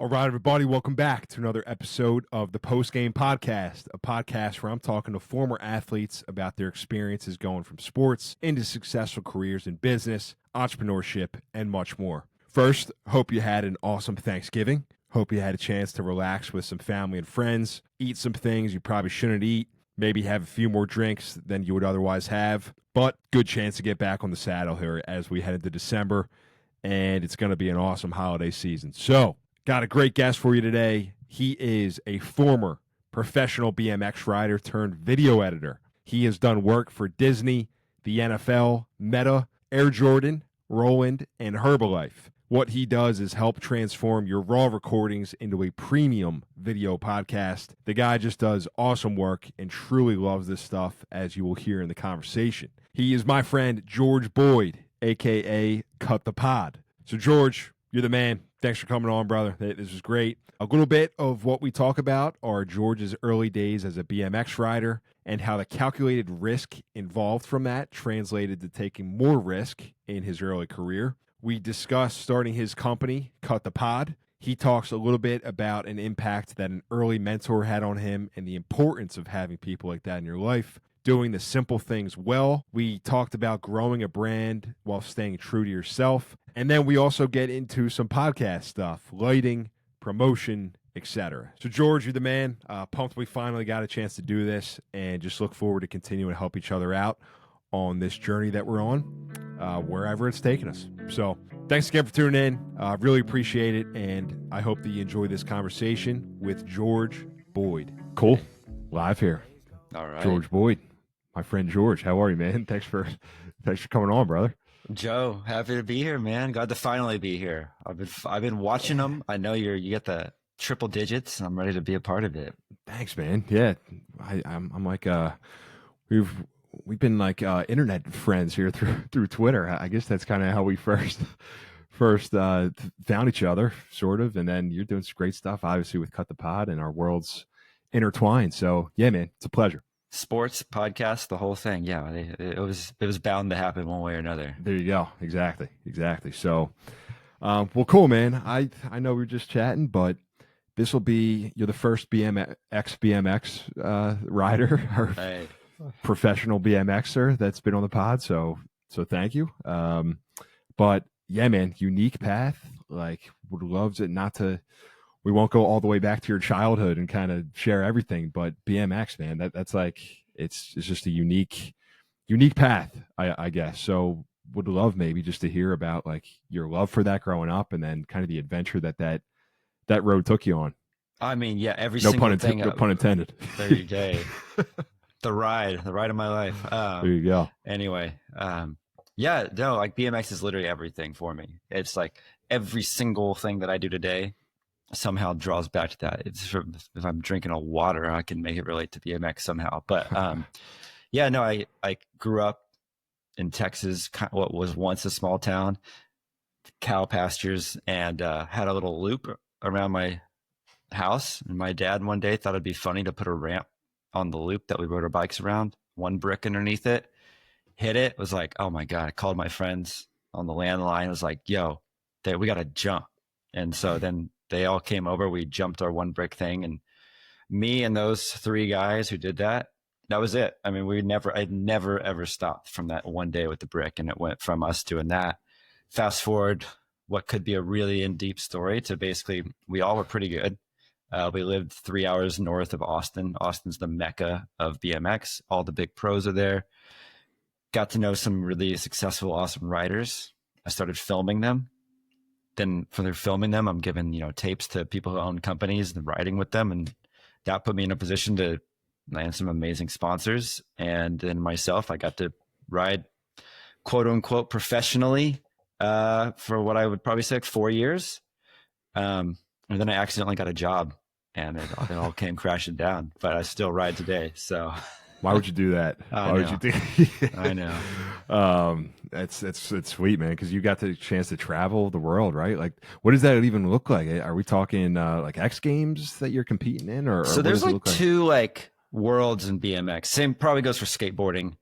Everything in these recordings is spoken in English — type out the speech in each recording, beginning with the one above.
All right, everybody, welcome back to another episode of the Post Game Podcast, a podcast where I'm talking to former athletes about their experiences going from sports into successful careers in business, entrepreneurship, and much more. First, hope you had an awesome Thanksgiving. Hope you had a chance to relax with some family and friends, eat some things you probably shouldn't eat, maybe have a few more drinks than you would otherwise have, but good chance to get back on the saddle here as we head into December, and it's going to be an awesome holiday season. So, got a great guest for you today. He is a former professional BMX rider turned video editor. He has done work for Disney, the NFL, Meta, Air Jordan, Roland, and Herbalife. What he does is help transform your raw recordings into a premium video podcast. The guy just does awesome work and truly loves this stuff, as you will hear in the conversation. He is my friend George Boyd, a.k.a. Cut the Pod. So, George, you're the man. Thanks for coming on, brother. This was great. A little bit of what we talk about are George's early days as a BMX rider and how the calculated risk involved from that translated to taking more risk in his early career. We discuss starting his company, Cut the Pod. He talks a little bit about an impact that an early mentor had on him and the importance of having people like that in your life. Doing the simple things well. We talked about growing a brand while staying true to yourself. And then we also get into some podcast stuff, lighting, promotion, etc. So, George, you're the man. Pumped we finally got a chance to do this and just look forward to continuing to help each other out on this journey that we're on, wherever it's taking us. So, thanks again for tuning in. Really appreciate it. And I hope that you enjoy this conversation with George Boyd. Cool. Live here. All right. George Boyd. My friend George, how are you, man? Thanks for coming on, brother. Joe, happy to be here, man. Glad to finally be here. I've been watching them. I know you get the triple digits, and I'm ready to be a part of it. Thanks, man. Yeah, I'm like we've been like internet friends here through Twitter. I guess that's kind of how we first found each other, sort of. And then you're doing some great stuff, obviously, with Cut the Pod, and our worlds intertwined. So yeah, man, it's a pleasure. Sports, podcast, the whole thing. Yeah, it was bound to happen one way or another. There you go. Exactly. So, well, cool, man. I know we were just chatting, but this will be, you're the first BMX rider or Right. professional BMXer that's been on the pod. So thank you. But yeah, man, unique path. Like, would love to. We won't go all the way back to your childhood and kind of share everything, but BMX, man, that's like, it's just a unique path, I guess. So would love maybe just to hear about like your love for that growing up and then kind of the adventure that road took you on. I mean, yeah, every single thing. No pun intended. There you go. The ride of my life. There you go. Anyway, yeah, no, like BMX is literally everything for me. It's like every single thing that I do today somehow draws back to that. It's if I'm drinking a water, I can make it relate to BMX somehow. But yeah, no, I grew up in Texas, what was once a small town, cow pastures, and had a little loop around my house. And my dad one day thought it'd be funny to put a ramp on the loop that we rode our bikes around, one brick underneath it, hit it, was like, oh my God. I called my friends on the landline. I was like, yo, we got to jump. And so then they all came over. We jumped our one brick thing, and me and those three guys who did that was it. I mean, I'd never ever stopped from that one day with the brick, and it went from us doing that. Fast forward, what could be a really in deep story to basically, we all were pretty good. We lived 3 hours north of Austin. Austin's the mecca of BMX. All the big pros are there. Got to know some really successful, awesome riders. I started filming them. Then for their filming them, I'm giving, tapes to people who own companies and riding with them. And that put me in a position to land some amazing sponsors. And then myself, I got to ride, quote unquote, professionally for what I would probably say like 4 years. And then I accidentally got a job, and it all came crashing down, but I still ride today. So why would you do that? Why would you do? I know. It's sweet, man, because you got the chance to travel the world, right? Like, what does that even look like? Are we talking like X Games that you're competing in, or so there's like two like worlds in BMX. Same probably goes for skateboarding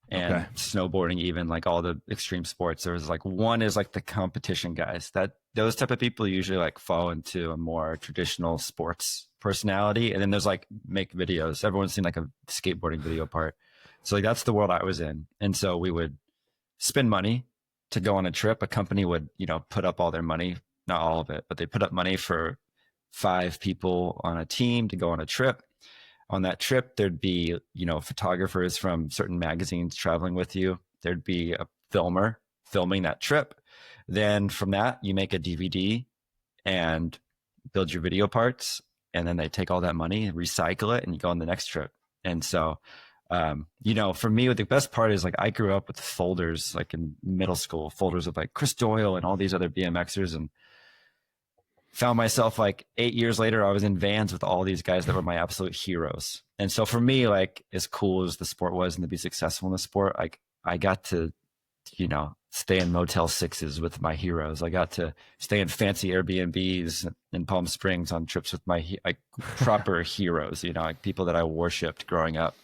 and snowboarding, even like all the extreme sports. There's like one is like the competition guys that those type of people usually like fall into a more traditional sports personality. And then there's like make videos. Everyone's seen like a skateboarding video part. So like that's the world I was in. And so we would spend money to go on a trip. A company would, put up all their money, not all of it, but they put up money for 5 people on a team to go on a trip. On that trip, there'd be, photographers from certain magazines traveling with you. There'd be a filmer filming that trip. Then from that, you make a DVD and build your video parts. And then they take all that money, recycle it, and you go on the next trip. And so, for me, the best part is like I grew up with folders, like in middle school, folders of like Chris Doyle and all these other BMXers, and found myself like 8 years later, I was in vans with all these guys that were my absolute heroes. And so for me, like as cool as the sport was and to be successful in the sport, like I got to, stay in Motel 6s with my heroes. I got to stay in fancy Airbnbs in Palm Springs on trips with my proper heroes, like people that I worshipped growing up.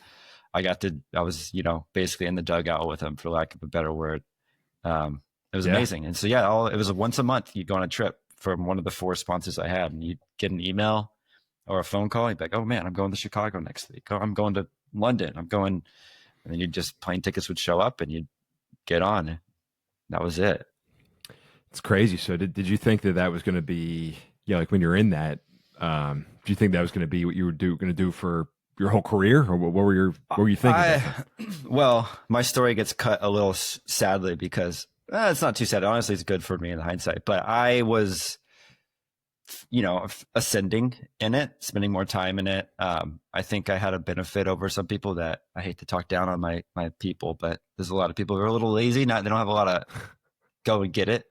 I was, basically in the dugout with them, for lack of a better word. It was amazing. And so, it was once a month you go on a trip from one of the 4 sponsors I had, and you'd get an email or a phone call. You'd be like, oh man, I'm going to Chicago next week. Oh, I'm going to London. And then plane tickets would show up and you'd get on. That was it. It's crazy. So did you think that was going to be, like when you're in that, do you think that was going to be what you were going to do for your whole career, or what were you thinking? Well, my story gets cut a little sadly because it's not too sad. Honestly, it's good for me in hindsight, but I was, ascending in it, spending more time in it. I think I had a benefit over some people that I hate to talk down on my people, but there's a lot of people who are a little lazy. They don't have a lot of go and get it.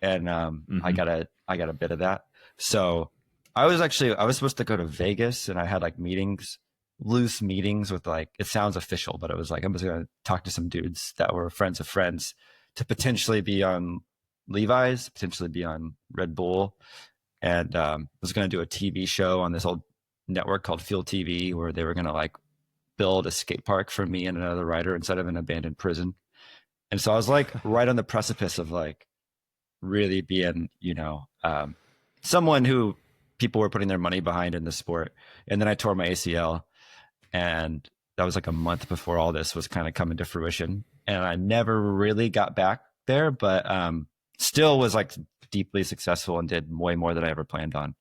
And I got a bit of that. So I was supposed to go to Vegas, and I had like loose meetings with like, it sounds official, but it was like, I was going to talk to some dudes that were friends of friends to potentially be on Levi's, potentially be on Red Bull. And was going to do a TV show on this old network called Fuel TV, where they were going to like build a skate park for me and another rider inside of an abandoned prison. And so I was like right on the precipice of like really being, someone who people were putting their money behind in the sport. And then I tore my ACL, and that was like a month before all this was kind of coming to fruition. And I never really got back there, but still was like deeply successful and did way more than I ever planned on.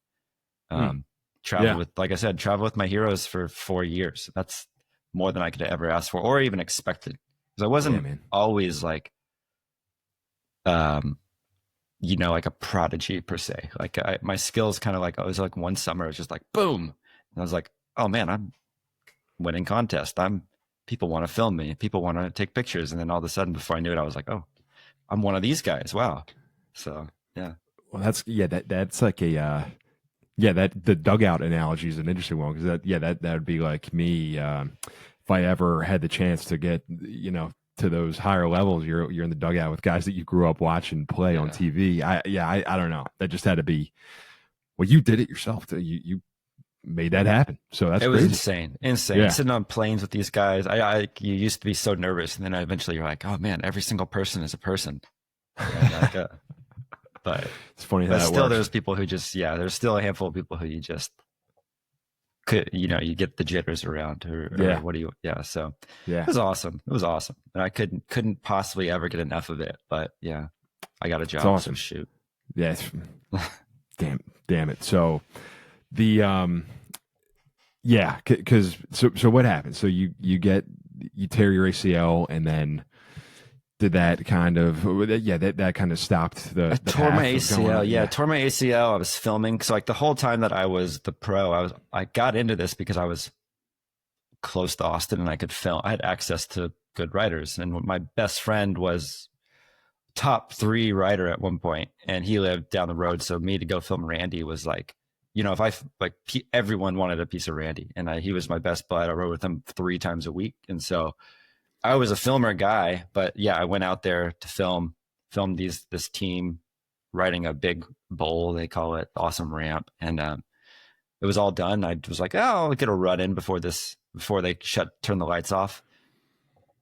Travel with my heroes for 4 years. That's more than I could have ever asked for or even expected. Because I wasn't always like, like a prodigy per se. Like my skills kind of like, I was like one summer, it was just like, boom. And I was like, oh man, I'm winning contests. People want to film me. People want to take pictures. And then all of a sudden, before I knew it, I was like, oh, I'm one of these guys. Wow. So, yeah. Well, that's like the dugout analogy is an interesting one, because that would be like me if I ever had the chance to get to those higher levels. You're in the dugout with guys that you grew up watching play on TV. I don't know. That just had to be. Well, you did it yourself. You made that happen. So that's was crazy. Insane. Yeah. Sitting on planes with these guys. You used to be so nervous, and then eventually you're like, oh man, every single person is a person. But it's funny how but that still works. There's people who just there's still a handful of people who you just could you get the jitters around or what do you so it was awesome. And I couldn't possibly ever get enough of it, but I got a job. It's awesome. So shoot. Yes. damn it. So the because so what happened? So you tear your ACL, and then did that kind of that kind of stopped the tore my ACL. Tore my ACL. I was filming, so like the whole time that I was the pro, I got into this because I was close to Austin and I could film. I had access to good writers, and my best friend was top 3 writer at one point, and he lived down the road. So me to go film Randy was like, if everyone wanted a piece of Randy, and he was my best bud. I rode with him 3 times a week, and so I was a filmer guy, but I went out there to film this team riding a big bowl, they call it, awesome ramp. And it was all done. I was like, oh, I'll get a run in before they turn the lights off.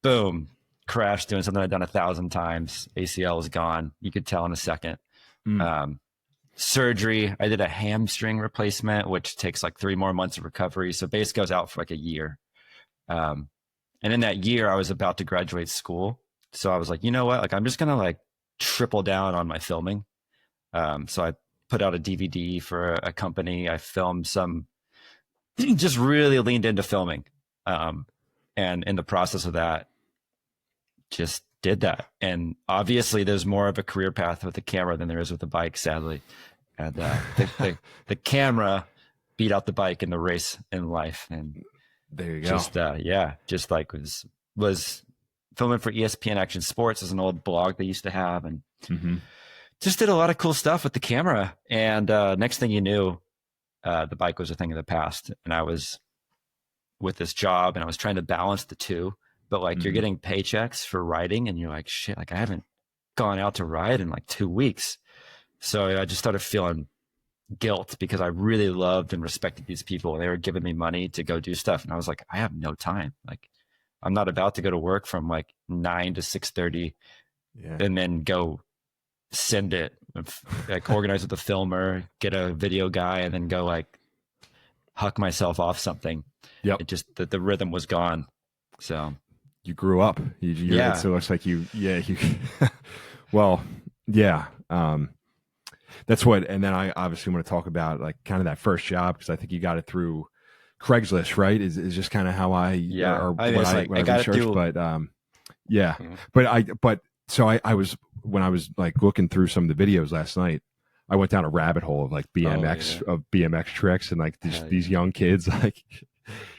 Boom, crashed doing something I'd done 1,000 times. ACL was gone. You could tell in a second. surgery. I did a hamstring replacement, which takes like 3 more months of recovery. So base goes out for like a year. And in that year, I was about to graduate school. So I was like, you know what? Like, I'm just going to like triple down on my filming. So I put out a DVD for a company. I filmed some, just really leaned into filming. And in the process of that, just did that. And obviously there's more of a career path with the camera than there is with the bike, sadly. And the camera beat out the bike in the race in life. And there you go. Just like was filming for ESPN Action Sports as an old blog they used to have, and just did a lot of cool stuff with the camera. And next thing you knew, the bike was a thing of the past. And I was with this job and I was trying to balance the two, but like you're getting paychecks for riding and you're like, shit, like I haven't gone out to ride in like 2 weeks. So I just started feeling guilt because I really loved and respected these people and they were giving me money to go do stuff. And I was like, I have no time. Like I'm not about to go to work from like 9 to 6:30 and then go send it, like organize with the filmer, get a video guy, and then go like huck myself off something. It just, the rhythm was gone. So you grew up. So it looks like you well, that's what, and then I obviously want to talk about like kind of that first job, because I think you got it through Craigslist, right? Is just kind of how I researched, but I was, when I was like looking through some of the videos last night, I went down a rabbit hole of like BMX tricks and like these young kids like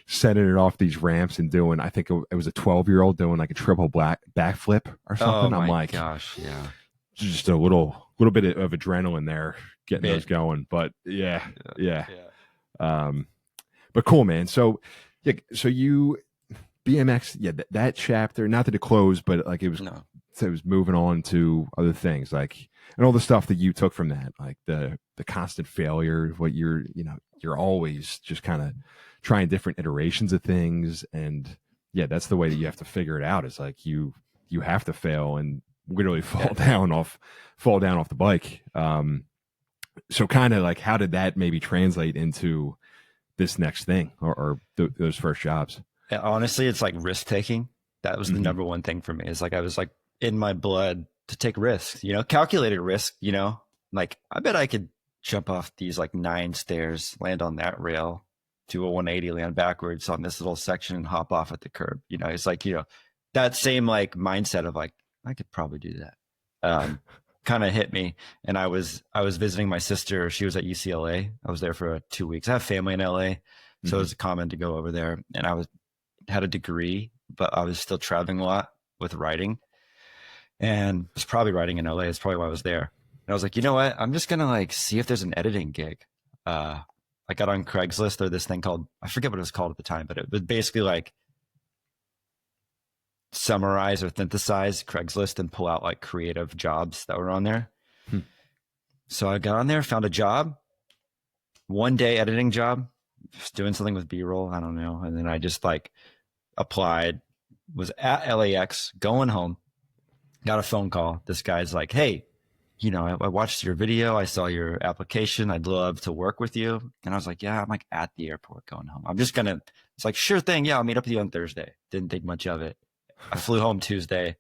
sending it off these ramps and doing, I think it was a 12-year-old doing like a triple backflip or something. I'm like, gosh, just a little bit of adrenaline there getting those going. But but cool, man. So you BMX, that chapter, not that it closed, but like it was moving on to other things, like, and all the stuff that you took from that, like the constant failure, what you're always just kind of trying different iterations of things. And that's the way that you have to figure it out, is like you have to fail and literally fall down off the bike. So kind of like, how did that maybe translate into this next thing or those first jobs? Honestly, it's like risk taking. That was the number one thing for me. Is like I was like in my blood to take risks, calculated risk, like I bet I could jump off these like 9 stairs, land on that rail, do a 180, land backwards on this little section and hop off at the curb. It's like, that same like mindset of like, I could probably do that. Kind of hit me. And I was visiting my sister. She was at UCLA. I was there for 2 weeks. I have family in LA. So it was common to go over there. And I had a degree, but I was still traveling a lot with writing, and was probably writing in LA. It's probably why I was there. And I was like, you know what? I'm just going to like see if there's an editing gig. I got on Craigslist, or this thing called, I forget what it was called at the time, but it was basically like summarize or synthesize Craigslist and pull out like creative jobs that were on there. So I got on there, found a job, 1 day editing job, just doing something with B-roll. I don't know. And then I just like applied, was at LAX, going home, got a phone call. This guy's like, hey, I watched your video. I saw your application. I'd love to work with you. And I was like, yeah, I'm like at the airport going home. It's like, sure thing. Yeah, I'll meet up with you on Thursday. Didn't think much of it. I flew home Tuesday,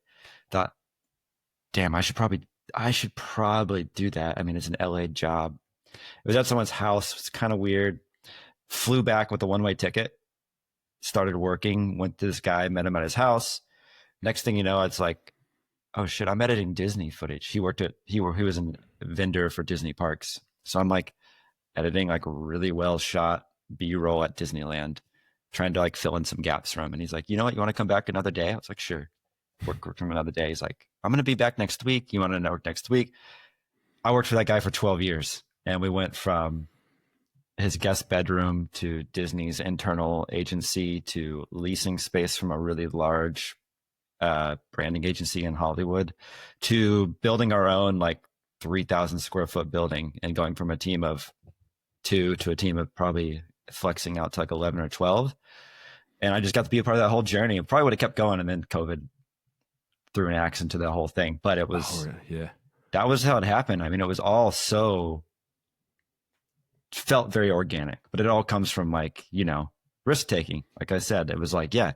thought, damn, I should probably do that. I mean, it's an LA job. It was at someone's house. It's kind of weird. Flew back with a 1-way ticket, started working, went to this guy, met him at his house. Next thing you know, it's like, oh shit, I'm editing Disney footage. He was a vendor for Disney parks. So I'm like editing like really well shot B-roll at Disneyland, trying to like fill in some gaps for him. And he's like, you know what, you want to come back another day? I was like, sure. Work from another day. He's like, I'm going to be back next week. You want to work next week? I worked for that guy for 12 years. And we went from his guest bedroom to Disney's internal agency to leasing space from a really large branding agency in Hollywood to building our own like 3,000 square foot building, and going from a team of 2 to a team of probably flexing out to like 11 or 12. And I just got to be a part of that whole journey. Probably would have kept going, and then COVID threw an axe into the whole thing. But it was, that was how it happened. I mean, it was all so felt very organic, but it all comes from like, risk taking. Like I said, it was like, yeah,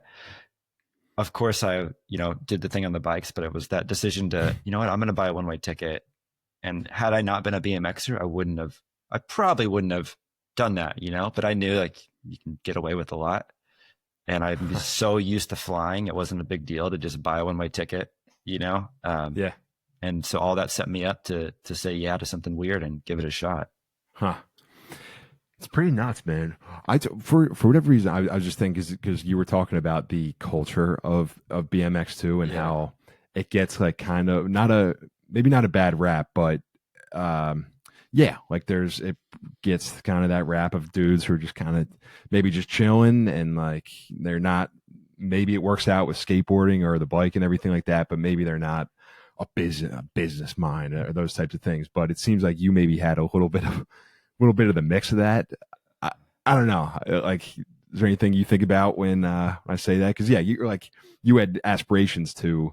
of course I, did the thing on the bikes, but it was that decision to, you know what, I'm going to buy a one-way ticket. And had I not been a BMXer, I probably wouldn't have done that, but I knew like you can get away with a lot. And I'm so used to flying. It wasn't a big deal to just buy a one-way ticket, Yeah. And so all that set me up to say yeah to something weird and give it a shot. Huh. It's pretty nuts, man. For whatever reason, I was just thinking because you were talking about the culture of BMX too, and how it gets like kind of maybe not a bad rap, but like it gets kind of that rap of dudes who are just kind of maybe just chilling and like they're not. Maybe it works out with skateboarding or the bike and everything like that, but maybe they're not a business mind or those types of things. But it seems like you maybe had a little bit of the mix of that. I don't know. Like, is there anything you think about when I say that? Because you had aspirations to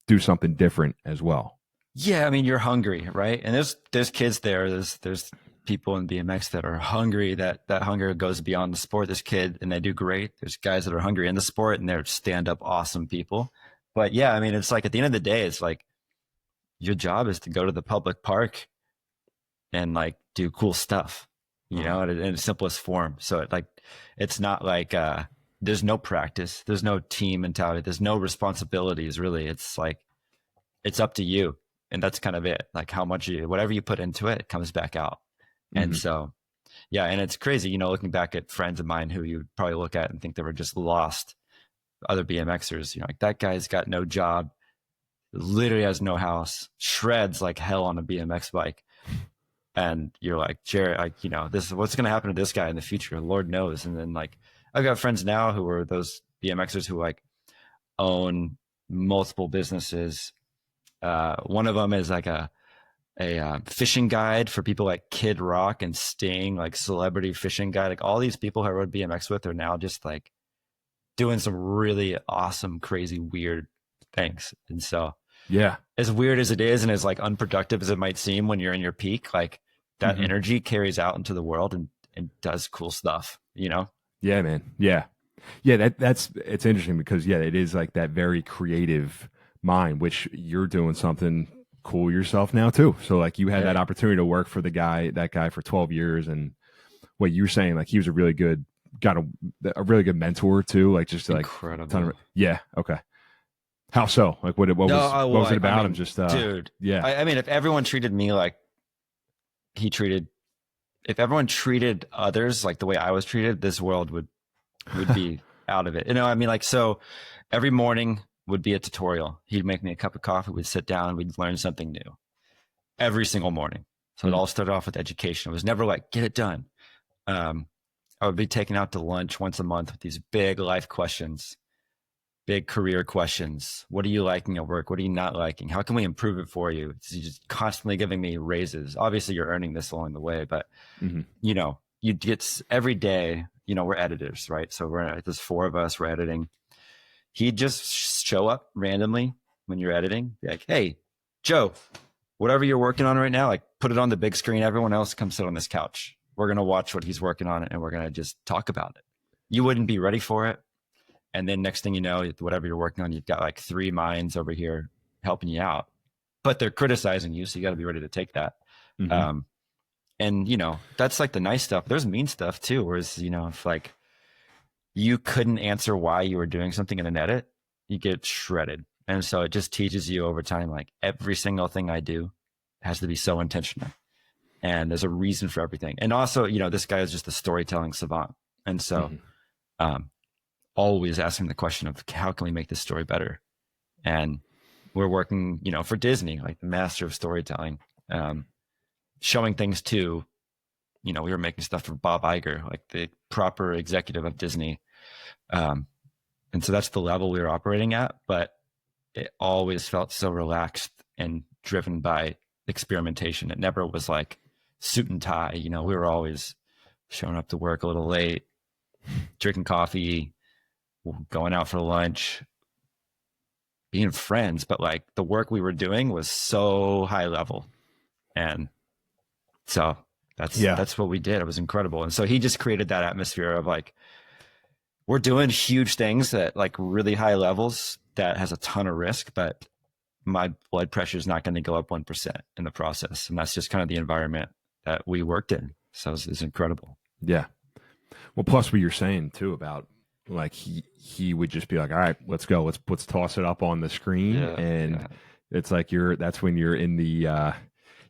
do something different as well. Yeah, I mean, you're hungry, right? And there's kids there. There's people in BMX that are hungry. That hunger goes beyond the sport. There's kid and they do great. There's guys that are hungry in the sport and they're stand up awesome people. But yeah, I mean, it's like at the end of the day, it's like your job is to go to the public park and like do cool stuff, in its simplest form. So it's not like there's no practice, there's no team mentality, there's no responsibilities really. It's like it's up to you, and that's kind of it. Like how much whatever you put into it, it comes back out. Mm-hmm. And so yeah, and it's crazy, looking back at friends of mine who you'd probably look at and think they were just lost, other BMXers, like that guy's got no job, literally has no house, shreds like hell on a BMX bike. And you're like, Jared, this is what's going to happen to this guy in the future. Lord knows. And then like, I've got friends now who are those BMXers who like own multiple businesses. One of them is like a fishing guide for people like Kid Rock and Sting, like celebrity fishing guide. Like all these people who I rode BMX with are now just like doing some really awesome, crazy, weird things. And so, yeah, as weird as it is and as like unproductive as it might seem when you're in your peak, like that energy carries out into the world and does cool stuff, Yeah, man. Yeah. That's it's interesting because it is like that very creative mind, which you're doing something cool yourself now too. So like you had that opportunity to work for that guy for 12 years. And what you were saying, like he was got a really good mentor too. Like just like, incredible. Okay. How so? Like what was it about him? Just dude. Yeah. I mean, if everyone treated me like if everyone treated others like the way I was treated, this world would be out of it. I mean, like, so every morning would be a tutorial. He'd make me a cup of coffee. We'd sit down. We'd learn something new every single morning. So it all started off with education. It was never like, get it done. I would be taken out to lunch once a month with these big life questions, big career questions. What are you liking at work? What are you not liking? How can we improve it for you? He's just constantly giving me raises. Obviously you're earning this along the way, but you get every day, we're editors, right? So there's 4 of us, we're editing. He'd just show up randomly when you're editing, be like, hey, Joe, whatever you're working on right now, like put it on the big screen. Everyone else come sit on this couch. We're going to watch what he's working on and we're going to just talk about it. You wouldn't be ready for it. And then next thing you know, whatever you're working on, you've got like 3 minds over here helping you out, but they're criticizing you. So you got to be ready to take that. And that's like the nice stuff. There's mean stuff too. Whereas, if like you couldn't answer why you were doing something in an edit, you get shredded. And so it just teaches you over time, like every single thing I do has to be so intentional and there's a reason for everything. And also, this guy is just a storytelling savant. And so, always asking the question of how can we make this story better? And we're working, for Disney, like the master of storytelling, showing things to, we were making stuff for Bob Iger, like the proper executive of Disney. And so that's the level we were operating at, but it always felt so relaxed and driven by experimentation. It never was like suit and tie, we were always showing up to work a little late, drinking coffee, going out for lunch, being friends, but like the work we were doing was so high level. And so That's what we did. It was incredible. And so he just created that atmosphere of like, we're doing huge things at like really high levels that has a ton of risk, but my blood pressure is not going to go up 1% in the process. And that's just kind of the environment that we worked in. So it's incredible. Yeah. Well, plus what you're saying too about like he would just be like, all right, let's go. Let's toss it up on the screen. And it's like that's when you're in the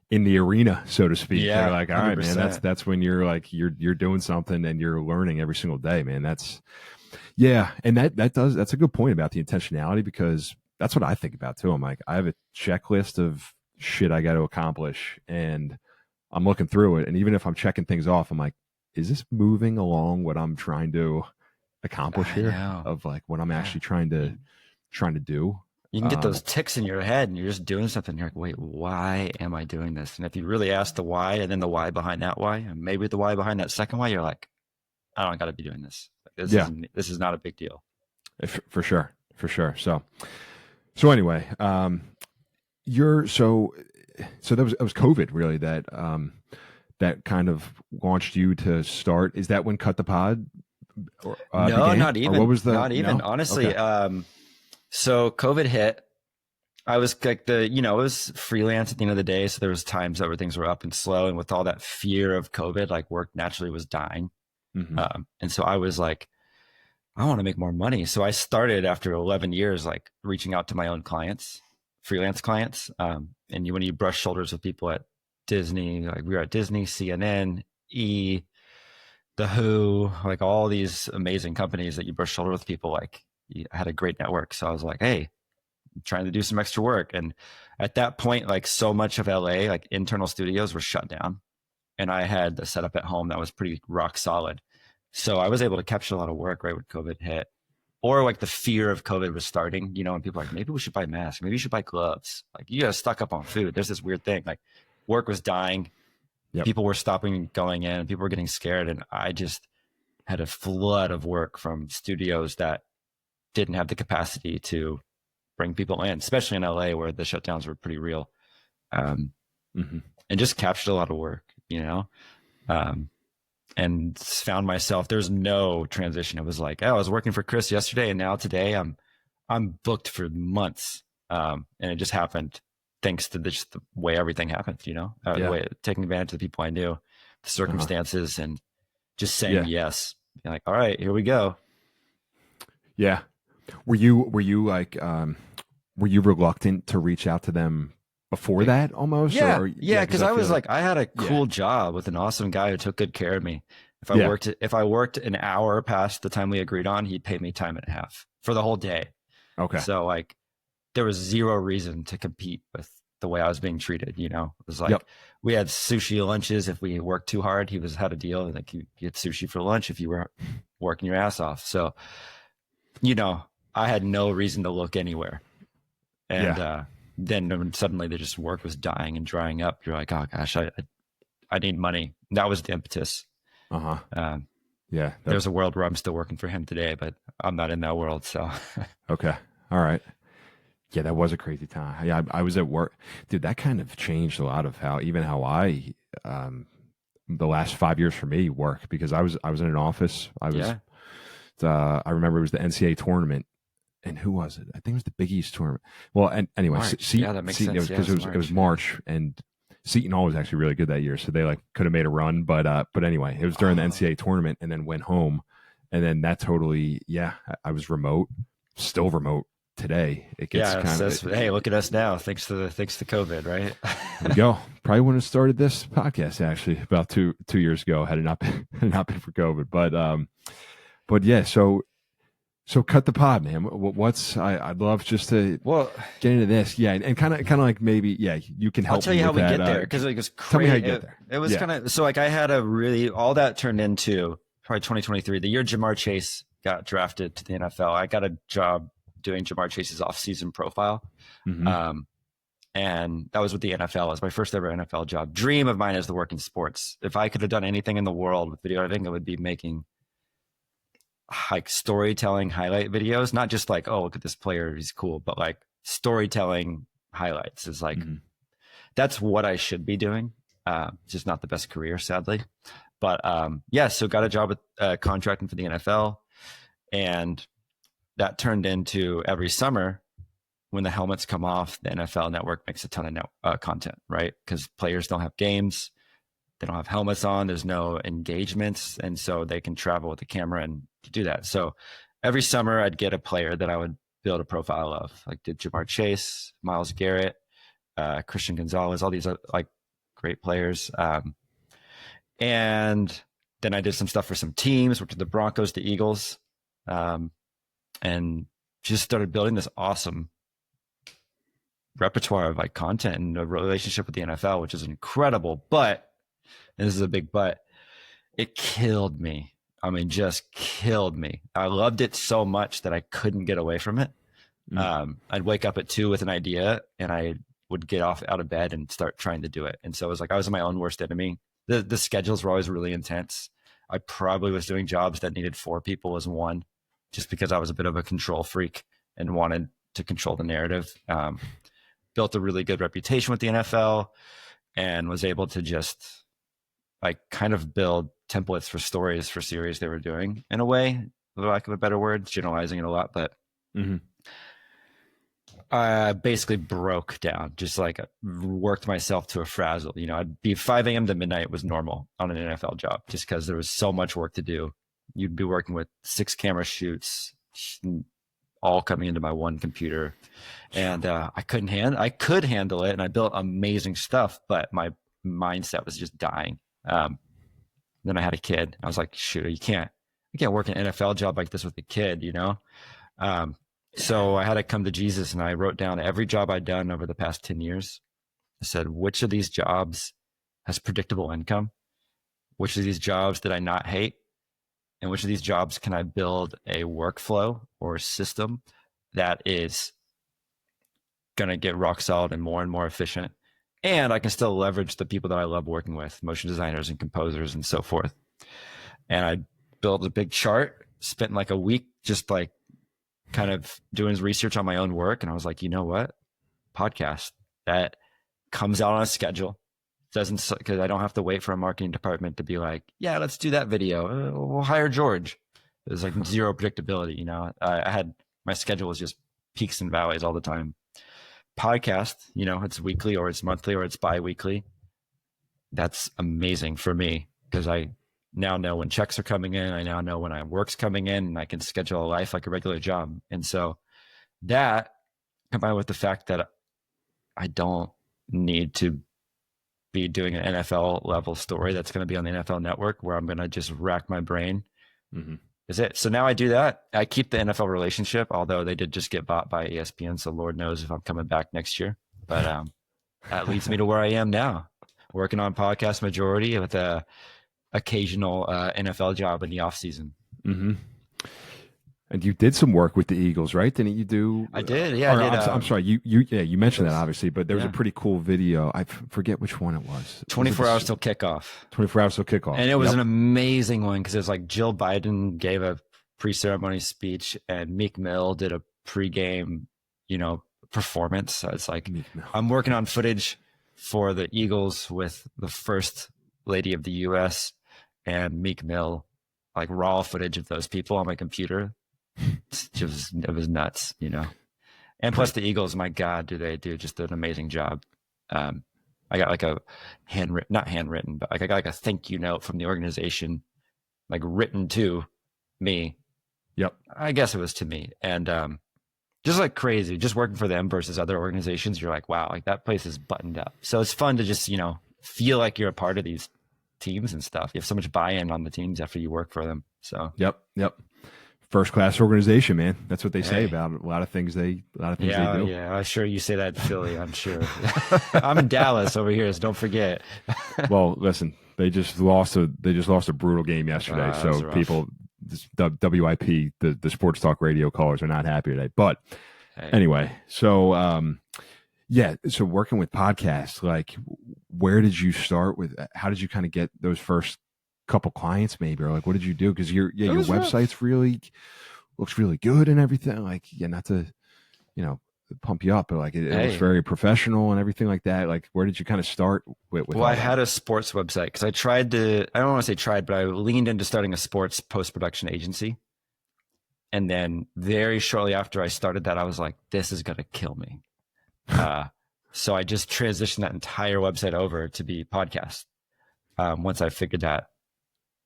arena, so to speak. Yeah, they're like, all 100%. right, man, that's when you're like, you're doing something and you're learning every single day, man. That's and that's a good point about the intentionality, because that's what I think about too. I'm like, I have a checklist of shit I got to accomplish, and I'm looking through it, and even if I'm checking things off, I'm like, is this moving along what I'm trying to accomplish here? Of like what I'm actually trying to do. You can get those ticks in your head and you're just doing something. You're like, wait, why am I doing this? And if you really ask the why and then the why behind that why, and maybe the why behind that second why, you're like, I don't got to be doing this. This is not a big deal. For sure. So anyway, so it was COVID really that kind of launched you to start. Is that when Cut the Pod? No, began? not even. Or what was no? Honestly. Okay. So COVID hit. I was like it was freelance at the end of the day. So there was times that things were up and slow. And with all that fear of COVID, like work naturally was dying. Mm-hmm. And so I was like, I want to make more money. So I started after 11 years, like reaching out to my own clients, freelance clients. And when you brush shoulders with people at Disney, like we were at Disney, CNN, The Who, like all these amazing companies that you brush shoulder with people, like I had a great network. So I was like, hey, I'm trying to do some extra work. And at that point, like so much of LA, like internal studios were shut down. And I had a setup at home that was pretty rock solid. So I was able to capture a lot of work right when COVID hit. Or like the fear of COVID was starting, and people are like, maybe we should buy masks. Maybe you should buy gloves. Like you got stuck up on food. There's this weird thing. Like work was dying. Yep. People were stopping going in. People were getting scared. And I just had a flood of work from studios that didn't have the capacity to bring people in, especially in LA where the shutdowns were pretty real. And just captured a lot of work, and found myself, there's no transition. It was like, I was working for Chris yesterday and now today I'm booked for months. And it just happened thanks to the way everything happened, the way taking advantage of the people I knew, the circumstances, and just saying yes. Being like, all right, here we go. Yeah. Were you like, were you reluctant to reach out to them before that almost? Yeah. Cause I was like, I had a cool job with an awesome guy who took good care of me. If I worked an hour past the time we agreed on, he'd pay me time and a half for the whole day. Okay. So like there was zero reason to compete with the way I was being treated. It was like, we had sushi lunches. If we worked too hard, he had a deal. Like you get sushi for lunch if you were working your ass off. So, I had no reason to look anywhere. And, then when suddenly the just work was dying and drying up, you're like, oh gosh, I need money. That was the impetus. There's a world where I'm still working for him today, but I'm not in that world. So, okay. All right. Yeah, that was a crazy time. Yeah, I was at work. Dude, that kind of changed a lot of how I, the last 5 years for me work, because I was in an office. I remember it was the NCAA tournament. And who was it? I think it was the Big East tournament. Well, and anyway, that makes sense. Because it was March, and Seton Hall was actually really good that year, so they like could have made a run. But anyway, it was during the NCAA tournament, and then went home, and then that totally, I was remote, still remote today. It gets kind of hey, look at us now, thanks to COVID, right? There we go. Probably wouldn't have started this podcast actually about two years ago had it not been for COVID. But yeah, So Cut the Pod, man. I'd love just to get into this. Yeah. And kind of like maybe, you can help I'll tell you how we get there. Cause it was crazy. Tell me how you get there. It was kind of, so like I had all that turned into probably 2023, the year Jamar Chase got drafted to the NFL. I got a job doing Jamar Chase's offseason profile. Mm-hmm. And that was with the NFL. It was my first ever NFL job. Dream of mine is to work in sports. If I could have done anything in the world with video editing, it would be making like storytelling highlight videos, not just like, oh, look at this player, he's cool, but like storytelling highlights is like, that's what I should be doing. It's just not the best career, sadly. But yeah, so got a job with contracting for the NFL, and that turned into every summer when the helmets come off, the NFL Network makes a ton of content, right? Because players don't have games, they don't have helmets on, there's no engagements, and so they can travel with the camera and do that. So every summer I'd get a player that I would build a profile of, like did Jamar Chase, Myles Garrett, Christian Gonzalez, all these like great players. And then I did some stuff for some teams, which are the Broncos, the Eagles, and just started building this awesome repertoire of like content and a relationship with the NFL, which is incredible. But, and this is a big but, it killed me. I mean, just killed me. I loved it so much that I couldn't get away from it. I'd wake up at 2 with an idea, and I would get out of bed and start trying to do it. And so it was like I was my own worst enemy. The schedules were always really intense. I probably was doing jobs that needed 4 people as one, just because I was a bit of a control freak and wanted to control the narrative. Built a really good reputation with the NFL and was able to just like kind of build templates for stories for series they were doing, in a way, for lack of a better word, generalizing it a lot. But I basically broke down, just like worked myself to a frazzle. You know, I'd be 5 a.m. to midnight was normal on an NFL job, just because there was so much work to do. You'd be working with 6 camera shoots, all coming into my one computer, and I could handle it, and I built amazing stuff, but my mindset was just dying. Then I had a kid. I was like, shoot, you can't work an NFL job like this with a kid, you know? So I had to come to Jesus, and I wrote down every job I'd done over the past 10 years. I said, which of these jobs has predictable income? Which of these jobs did I not hate? And which of these jobs can I build a workflow or a system that is going to get rock solid and more efficient? And I can still leverage the people that I love working with, motion designers and composers and so forth. And I built a big chart, spent like a week just like kind of doing research on my own work. And I was like, you know what? Podcast that comes out on a schedule. Doesn't, because I don't have to wait for a marketing department to be like, yeah, let's do that video. We'll hire George. There's like zero predictability, you know. I had, my schedule was just peaks and valleys all the time. Podcast, you know, it's weekly or it's monthly or it's bi-weekly. That's amazing for me, because I now know when checks are coming in. I now know when work's coming in, and I can schedule a life like a regular job. And so that, combined with the fact that I don't need to be doing an NFL level story that's going to be on the NFL Network, where I'm going to just rack my brain, is it. So now I do that. I keep the NFL relationship, although they did just get bought by ESPN. So Lord knows if I'm coming back next year. But that leads me to where I am now, working on podcast majority with a occasional NFL job in the offseason. And you did some work with the Eagles, right? Didn't you do? I did, yeah. I did, I'm sorry, you mentioned that obviously, but there was a pretty cool video. I forget which one it was. 24 hours till kickoff. 24 hours till kickoff. And it was an amazing one, because it was like Jill Biden gave a pre-ceremony speech, and Meek Mill did a pre-game, you know, performance. So it's like, I'm working on footage for the Eagles with the first lady of the U.S. and Meek Mill, like raw footage of those people on my computer. It was nuts, you know. And plus the Eagles, my God, do they do just an amazing job. I got like a not handwritten, but like I got like a thank you note from the organization, like written to me. Yep. I guess it was to me. And just like crazy, just working for them versus other organizations, you're like, wow, like that place is buttoned up. So it's fun to just, you know, feel like you're a part of these teams and stuff. You have so much buy-in on the teams after you work for them. So Yep. First class organization, man. That's what they say about a lot of things they do. Yeah, I'm sure you say that in Philly, I'm sure. I'm in Dallas over here, so don't forget. Well, listen, they just lost a brutal game yesterday. So people, WIP, the sports talk radio callers are not happy today. But anyway, so so working with podcasts, like where did you start with? How did you kind of get those first couple clients, maybe, or like what did you do? Because your website's really looks really good and everything. Like, not to, you know, pump you up, but like it was very professional and everything like that. Like, where did you kind of start with Well, I had a sports website because I don't want to say tried, but I leaned into starting a sports post-production agency. And then very shortly after I started that, I was like, this is going to kill me. So I just transitioned that entire website over to be podcast. Once I figured that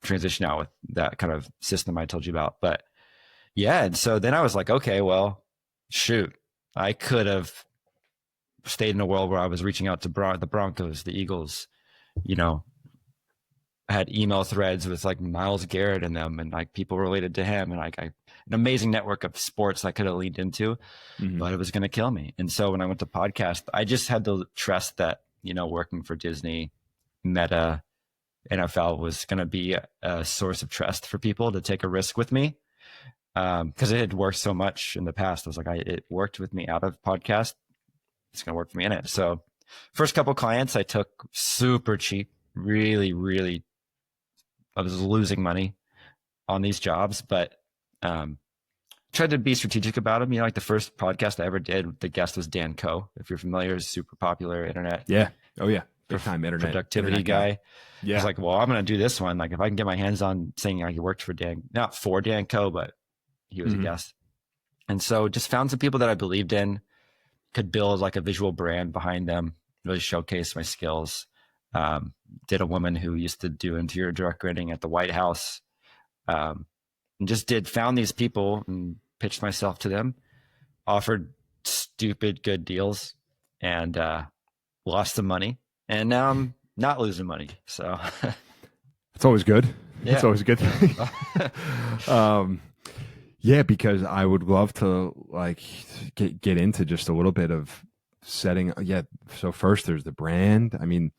transition out with that kind of system I told you about. But yeah, and so then I was like, okay, well, shoot, I could have stayed in a world where I was reaching out to the Broncos, the Eagles, you know, I had email threads with like Myles Garrett in them and like people related to him, and like an amazing network of sports I could have leaned into, but it was going to kill me. And so when I went to podcast, I just had to trust that, you know, working for Disney, Meta, NFL was going to be a source of trust for people to take a risk with me. Because it had worked so much in the past. I was like, it worked with me out of podcast. It's going to work for me in it. So first couple clients I took super cheap, really, really, I was losing money on these jobs, but tried to be strategic about them. You know, like the first podcast I ever did, the guest was Dan Coe. If you're familiar, he's super popular internet. Yeah. Oh yeah. Big time internet. Productivity internet guy. Yeah. I was like, well, I'm going to do this one. Like if I can get my hands on saying like he worked for Dan, not for Dan Coe, but he was a guest. And so just found some people that I believed in, could build like a visual brand behind them, really showcase my skills. Did a woman who used to do interior decorating at the White House. And just found these people and pitched myself to them, offered stupid good deals, and lost some money. And now I'm not losing money. So it's always good. Yeah. It's always a good thing. Yeah, because I would love to like get into just a little bit of setting. Yeah. So first there's the brand. I mean,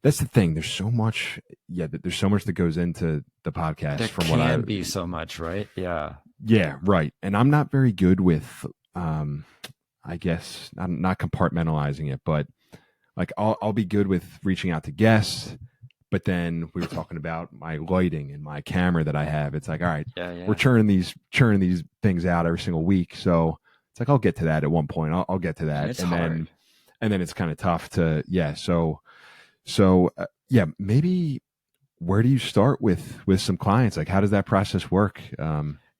that's the thing. There's so much. Yeah. There's so much that goes into the podcast. There from can what I be so much, right? Yeah. Yeah. Right. And I'm not very good with, I guess I'm not compartmentalizing it, but like I'll be good with reaching out to guests. But then we were talking about my lighting and my camera that I have. It's like, all right, we're churning these things out every single week. So it's like, I'll get to that at one point. I'll get to that. It's hard. Then it's kind of tough to, yeah. So yeah, maybe where do you start with some clients? Like, how does that process work?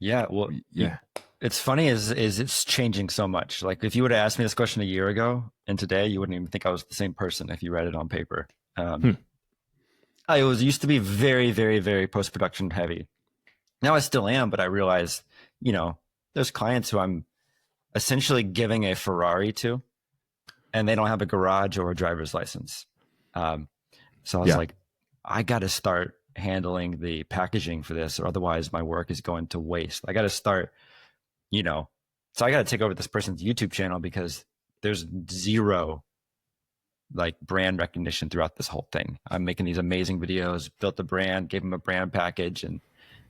Yeah. Well, yeah. It's funny is it's changing so much. Like if you would have asked me this question a year ago and today, you wouldn't even think I was the same person if you read it on paper. I used to be very, very, very post-production heavy. Now I still am, but I realize, you know, there's clients who I'm essentially giving a Ferrari to, and they don't have a garage or a driver's license. So I was like, I got to start handling the packaging for this, or otherwise my work is going to waste. I got to start, you know, so I got to take over this person's YouTube channel because there's zero like brand recognition throughout this whole thing. I'm making these amazing videos, built the brand, gave them a brand package, and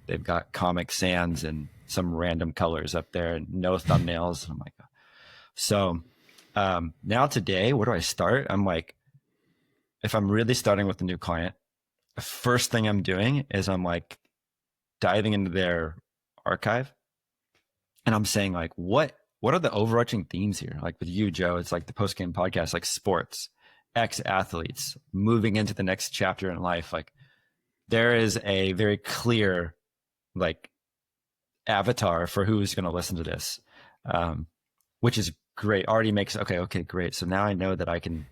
they've got Comic Sans and some random colors up there and no thumbnails. I'm like, so now today, where do I start? I'm like, if I'm really starting with a new client, the first thing I'm doing is I'm like diving into their archive, and I'm saying like, what are the overarching themes here? Like with you, Joe, it's like the post-game podcast, like sports, ex-athletes, moving into the next chapter in life. Like there is a very clear like avatar for who's going to listen to this, which is great. Already makes, okay, great. So now I know that I can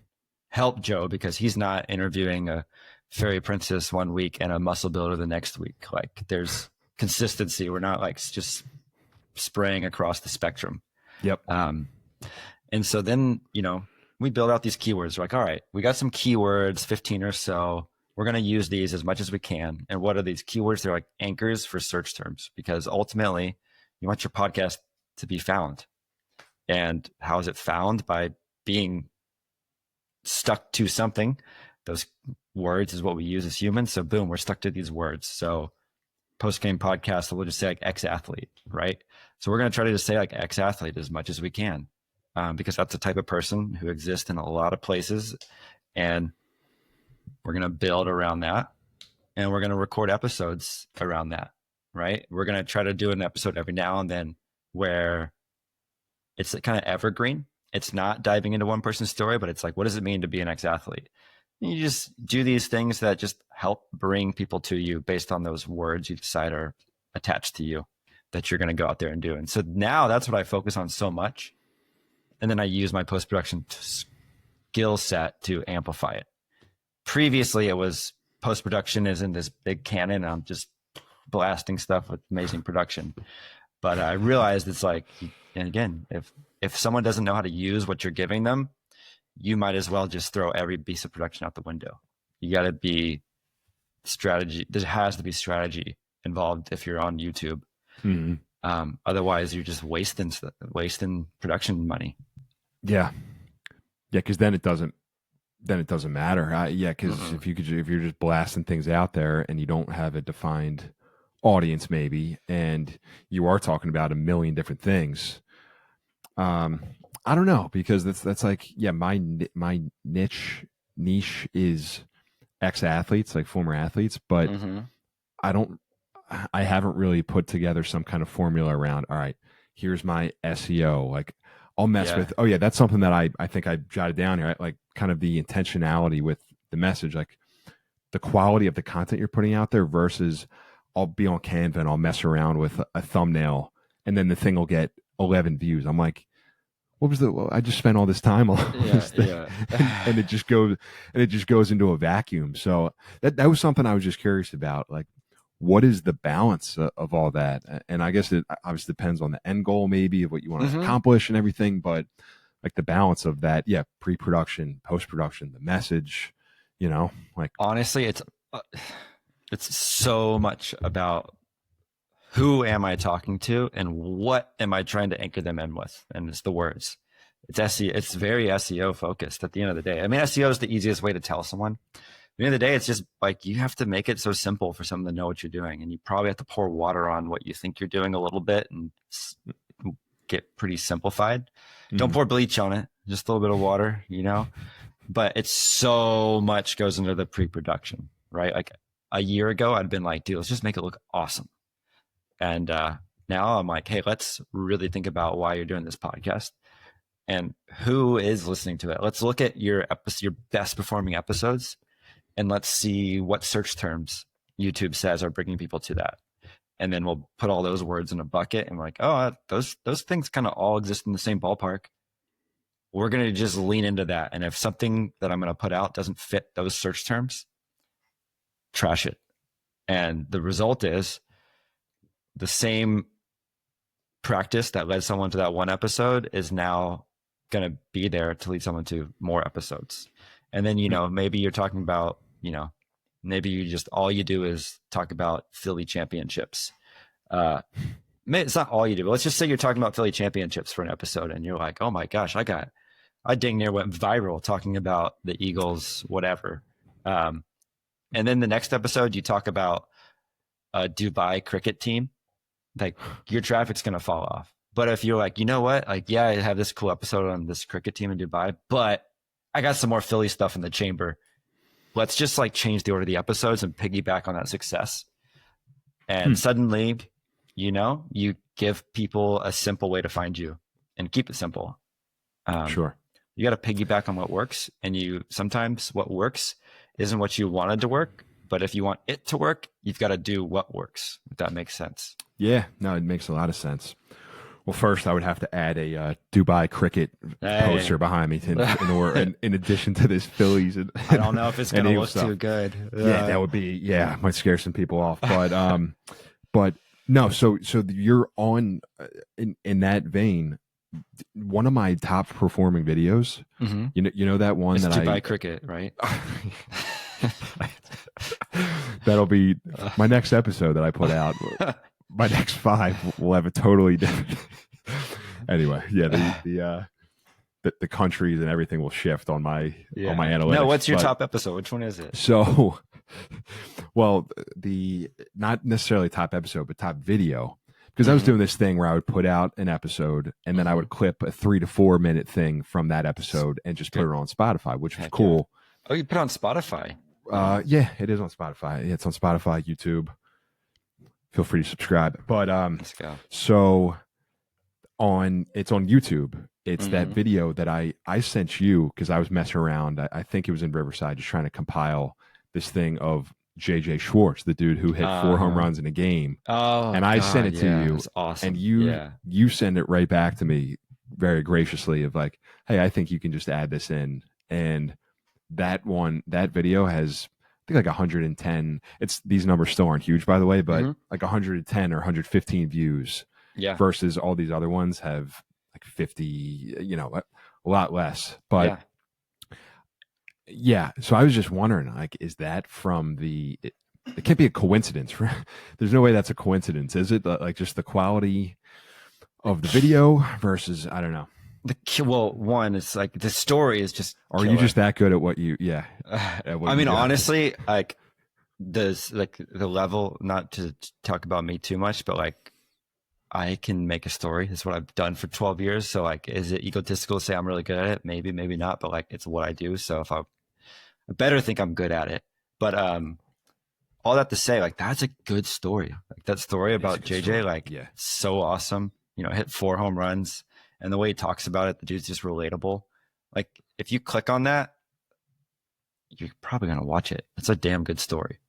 help Joe because he's not interviewing a fairy princess one week and a muscle builder the next week. Like there's consistency. We're not like just spraying across the spectrum. Yep. And so then, you know, we build out these keywords. We're like, all right, we got some keywords, 15 or so. We're going to use these as much as we can. And what are these keywords? They're like anchors for search terms, because ultimately you want your podcast to be found. And how is it found? By being stuck to something. Those words is what we use as humans. So boom, we're stuck to these words. So post-game podcast, we'll just say like ex-athlete, right? So we're going to try to just say like ex-athlete as much as we can, because that's the type of person who exists in a lot of places. And we're going to build around that, and we're going to record episodes around that, right? We're going to try to do an episode every now and then where it's kind of evergreen. It's not diving into one person's story, but it's like, what does it mean to be an ex-athlete? And you just do these things that just help bring people to you based on those words you decide are attached to you that you're going to go out there and do. And so now that's what I focus on so much. And then I use my post-production skill set to amplify it. Previously, it was post-production is in this big cannon. I'm just blasting stuff with amazing production. But I realized it's like, and again, if someone doesn't know how to use what you're giving them, you might as well just throw every piece of production out the window. You got to be strategy. There has to be strategy involved if you're on YouTube. Mm-hmm. Otherwise, you're just wasting production money. Yeah, because then it doesn't matter. Because if you're just blasting things out there and you don't have a defined audience, maybe, and you are talking about a million different things, I don't know, because that's like, my niche is ex-athletes, like former athletes, but I haven't really put together some kind of formula around, all right, here's my SEO. Like I'll mess with, that's something that I think I jotted down here, like kind of the intentionality with the message, like the quality of the content you're putting out there versus I'll be on Canva and I'll mess around with a thumbnail and then the thing will get 11 views. I'm like, I just spent all this time on this thing. and it just goes into a vacuum. So that was something I was just curious about. Like, what is the balance of all that? And I guess it obviously depends on the end goal, maybe, of what you want to accomplish and everything, but like the balance of that, pre-production, post-production, the message, like honestly, it's so much about who am I talking to and what am I trying to anchor them in with? And it's the words. It's SEO. It's very SEO focused at the end of the day. I mean, SEO is the easiest way to tell someone. At the end of the day, it's just like you have to make it so simple for someone to know what you're doing. And you probably have to pour water on what you think you're doing a little bit and get pretty simplified. Mm-hmm. Don't pour bleach on it, just a little bit of water, But it's so much goes into the pre-production, right? Like a year ago, I'd been like, dude, let's just make it look awesome. And now I'm like, hey, let's really think about why you're doing this podcast and who is listening to it. Let's look at your best performing episodes and let's see what search terms YouTube says are bringing people to that. And then we'll put all those words in a bucket and we're like, oh, those things kind of all exist in the same ballpark. We're going to just lean into that. And if something that I'm going to put out doesn't fit those search terms, trash it. And the result is the same practice that led someone to that one episode is now going to be there to lead someone to more episodes. And then, maybe you're talking about, maybe you just, all you do is talk about Philly championships. It's not all you do, but let's just say you're talking about Philly championships for an episode and you're like, oh my gosh, I dang near went viral talking about the Eagles, whatever. And then the next episode you talk about a Dubai cricket team. Like your traffic's going to fall off. But if you're like, you know what? Like, I have this cool episode on this cricket team in Dubai, but I got some more Philly stuff in the chamber. Let's just like change the order of the episodes and piggyback on that success. And suddenly, you give people a simple way to find you and keep it simple. Sure. You got to piggyback on what works. And sometimes what works isn't what you wanted to work. But if you want it to work, you've got to do what works, if that makes sense. Yeah, no, it makes a lot of sense. Well, first, I would have to add a Dubai cricket poster behind me in addition to this Phillies. And, I don't know if it's going to look too good. Yeah, that would be, might scare some people off. But no, so you're on, in that vein, one of my top performing videos, you know that one it's that Dubai cricket, right? That'll be my next episode that I put out. My next 5 will have a totally different. Anyway, the countries and everything will shift on my analytics. No, what's your top episode? Which one is it? So, well, the not necessarily top episode, but top video. Because I was doing this thing where I would put out an episode and then I would clip a 3 to 4 minute thing from that episode and just put it on Spotify, which was cool. Oh, you put it on Spotify? Yeah, it is on Spotify. It's on Spotify, YouTube. Feel free to subscribe. But let's go. So it's on YouTube. It's that Mhm. video that I sent you because I was messing around. I think it was in Riverside, just trying to compile this thing of JJ Schwartz, the dude who hit 4 home Uh-huh. runs in a game. Oh And I sent God, it to yeah, you, it's and awesome. you Yeah. you send it right back to me very graciously of like, hey, I think you can just add this in. And that video has I think like 110. It's these numbers still aren't huge, by the way, but Hmm. like 110 or 115 views Yeah. versus all these other ones have like 50, a lot less. But Yeah. yeah, so I was just wondering, like, is that from it can't be a coincidence. There's no way that's a coincidence, is it? Like just the quality of the video versus I don't know. Well, one, it's like the story is just Or are you just killer. that good at what you at what I you mean, do? honestly, like the level, not to talk about me too much, but like I can make a story. It's what I've done for 12 years. So like, is it egotistical to say I'm really good at it? Maybe, maybe not, but like it's what I do. So if I better think I'm good at it. But all that to say, like that's a good story. Like that story It's a about good JJ, story. like Yeah. so awesome. You know, hit 4 home runs, and the way he talks about it, the dude's just relatable. Like if you click on that, you're probably gonna watch it. It's a damn good story.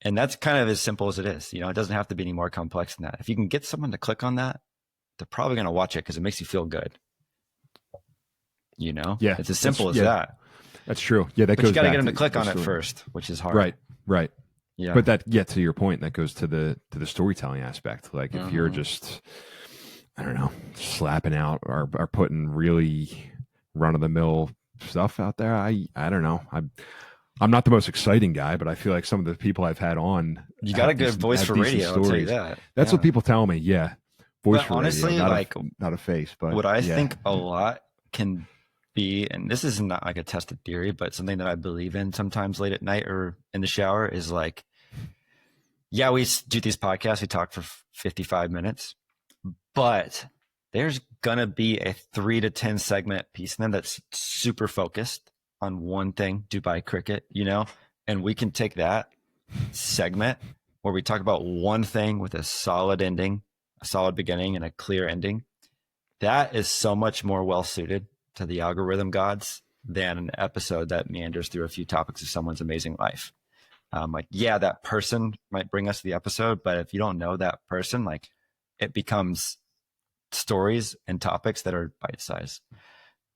And that's kind of as simple as it is. You know, it doesn't have to be any more complex than that. If you can get someone to click on that, they're probably gonna watch it because it makes you feel good. You know, Yeah. it's as simple as that. That's true. Yeah, that But you goes got to get back them to to click the on it story. first, which is hard. Right. Right. Yeah. But to your point, that goes to the storytelling aspect. Like if you're just I don't know, slapping out or putting really run of the mill stuff out there, I don't know. I'm not the most exciting guy, but I feel like some of the people I've had on You got a good voice have for decent radio, I'll tell you stories. that. That's Yeah. what people tell me. Yeah, voice But for radio, honestly, like not a face, but what I yeah, think a lot can be, and this is not like a tested theory, but something that I believe in sometimes late at night or in the shower is like, yeah, we do these podcasts, we talk for 55 minutes, but there's going to be a 3 to 10 segment piece in them that's super focused on one thing, Dubai cricket, you know, and we can take that segment where we talk about one thing with a solid ending, a solid beginning, and a clear ending. That is so much more well suited to the algorithm gods than an episode that meanders through a few topics of someone's amazing life. Like, yeah, that person might bring us to the episode, but if you don't know that person, like it becomes stories and topics that are bite sized.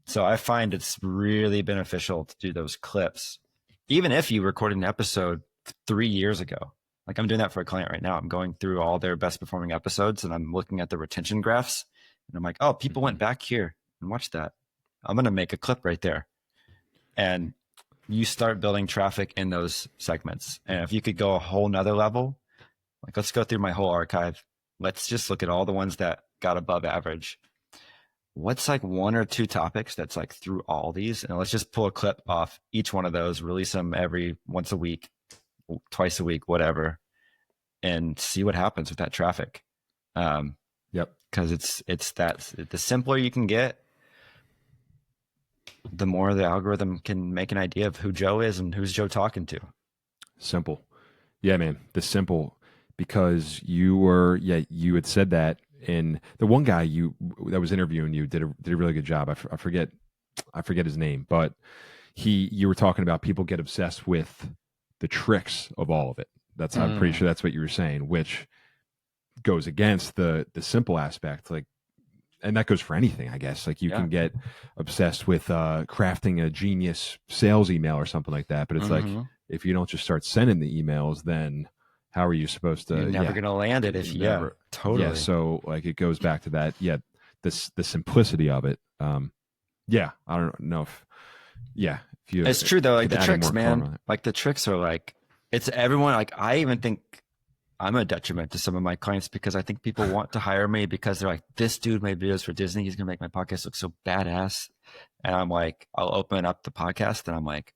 So I find it's really beneficial to do those clips, even if you recorded an episode 3 years ago. Like I'm doing that for a client right now. I'm going through all their best performing episodes and I'm looking at the retention graphs and I'm like, oh, people went back here and watched that. I'm going to make a clip right there. And you start building traffic in those segments. And if you could go a whole nother level, like let's go through my whole archive. Let's just look at all the ones that got above average. What's like 1 or 2 topics that's like through all these? And let's just pull a clip off each one of those, release them every once a week, twice a week, whatever, and see what happens with that traffic. yep. Because it's that the simpler you can get, the more the algorithm can make an idea of who Joe is and who's Joe talking to. Simple. Yeah, man. The simple because you had said that in the one guy that was interviewing you did a really good job. I forget his name, but you were talking about people get obsessed with the tricks of all of it. I'm pretty sure that's what you were saying, which goes against the simple aspect. Like, and that goes for anything, I guess. Like you can get obsessed with crafting a genius sales email or something like that. But it's like, if you don't just start sending the emails, then how are you supposed to? You're never going to land it if totally. Yeah. So like it goes back to that. Yeah. The simplicity of it. Yeah. I don't know if you. It's true though. Like the tricks, man. Like the tricks are like, it's everyone. Like I even think I'm a detriment to some of my clients because I think people want to hire me because they're like, this dude made videos for Disney. He's going to make my podcast look so badass. And I'm like, I'll open up the podcast and I'm like,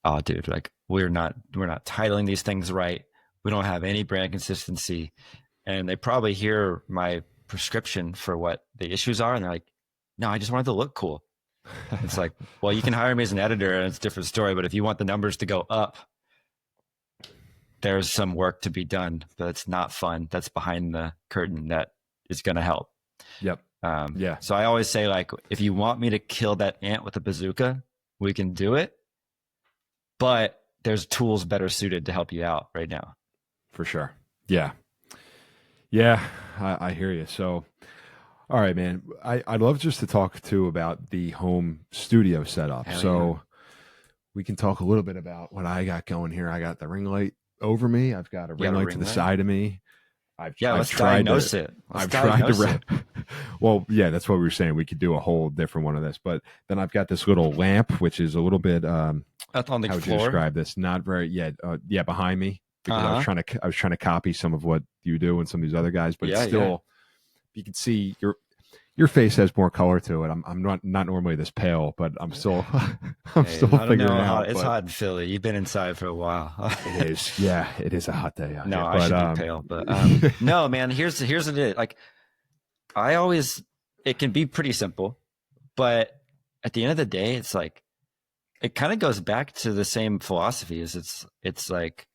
oh dude, like we're not titling these things right. We don't have any brand consistency. And they probably hear my prescription for what the issues are. And they're like, no, I just wanted to look cool. It's like, well, you can hire me as an editor and it's a different story. But if you want the numbers to go up, there's some work to be done that's not fun. That's behind the curtain that is going to help. Yep. Yeah. So I always say, like, if you want me to kill that ant with a bazooka, we can do it. But there's tools better suited to help you out right now. For sure. Yeah. Yeah. I hear you. So, all right, man. I'd love just to talk too about the home studio setup. Hell so yeah. we can talk a little bit about what I got going here. I got the ring light over me. I've got a ring light to the side of me. I've let's tried diagnose it. I've tried to. Well, yeah, that's what we were saying. We could do a whole different one of this, but then I've got this little lamp, which is a little bit. That's on the how would floor. you describe this? Not very. Yeah, behind me, because I was trying to copy some of what you do and some of these other guys, but it's still. You can see your face has more color to it. I'm not normally this pale, but I'm still still figuring it out. It's hot in Philly. You've been inside for a while. It is. Yeah, it is a hot day out no, here. I should be pale, but no, man. Here's what it is. Like, it can be pretty simple, but at the end of the day, it's like it kind of goes back to the same philosophy. It's like,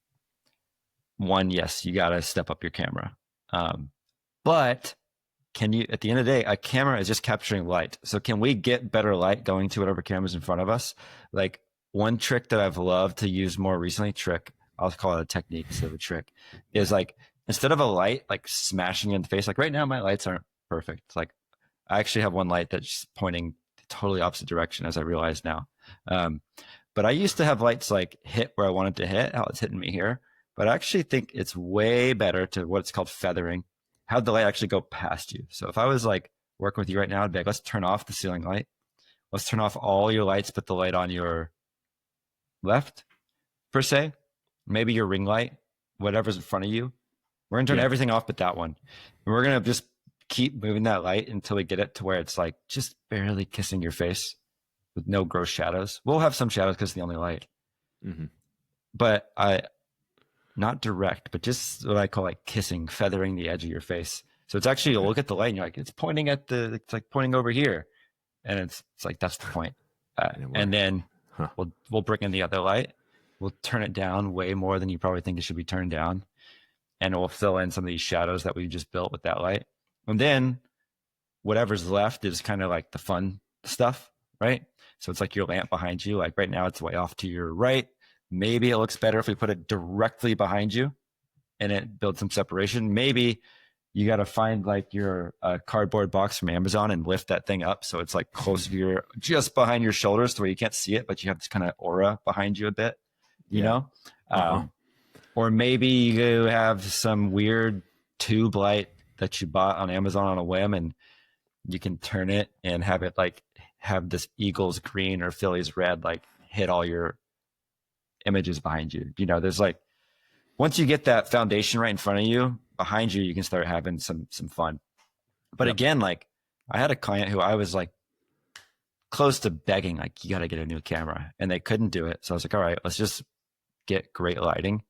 one, yes, you got to step up your camera, but can you, at the end of the day, a camera is just capturing light. So can we get better light going to whatever camera's in front of us? Like, one trick that I've loved to use more recently, I'll call it a technique instead of a trick, is like, instead of a light like smashing you in the face, like right now my lights aren't perfect. Like, I actually have one light that's pointing the totally opposite direction, as I realize now. But I used to have lights like hit where I wanted to hit, how it's hitting me here. But I actually think it's way better to what's called feathering. How'd the light actually go past you? So if I was like working with you right now, I'd be like, let's turn off the ceiling light. Let's turn off all your lights, put the light on your left, per se. Maybe your ring light, whatever's in front of you. We're going to turn everything off but that one. And we're going to just keep moving that light until we get it to where it's like just barely kissing your face with no gross shadows. We'll have some shadows because it's the only light. Mm-hmm. But not direct, but just what I call like kissing, feathering the edge of your face. So it's actually, you'll look at the light and you're like, it's like pointing over here. And it's like, that's the point. And then we'll bring in the other light. We'll turn it down way more than you probably think it should be turned down. And we'll fill in some of these shadows that we just built with that light. And then whatever's left is kind of like the fun stuff, right? So it's like your lamp behind you. Like right now it's way off to your right. Maybe it looks better if we put it directly behind you and it builds some separation. Maybe you got to find like your cardboard box from Amazon and lift that thing up so it's like close to your, just behind your shoulders to where you can't see it, but you have this kind of aura behind you a bit, you know? Or maybe you have some weird tube light that you bought on Amazon on a whim and you can turn it and have it like have this Eagles green or Phillies red, like hit all your images behind you. You know, there's like, once you get that foundation right in front of you, behind you, you can start having some fun. But again, like I had a client who I was like close to begging, like, you got to get a new camera, and they couldn't do it. So I was like, all right, let's just get great lighting.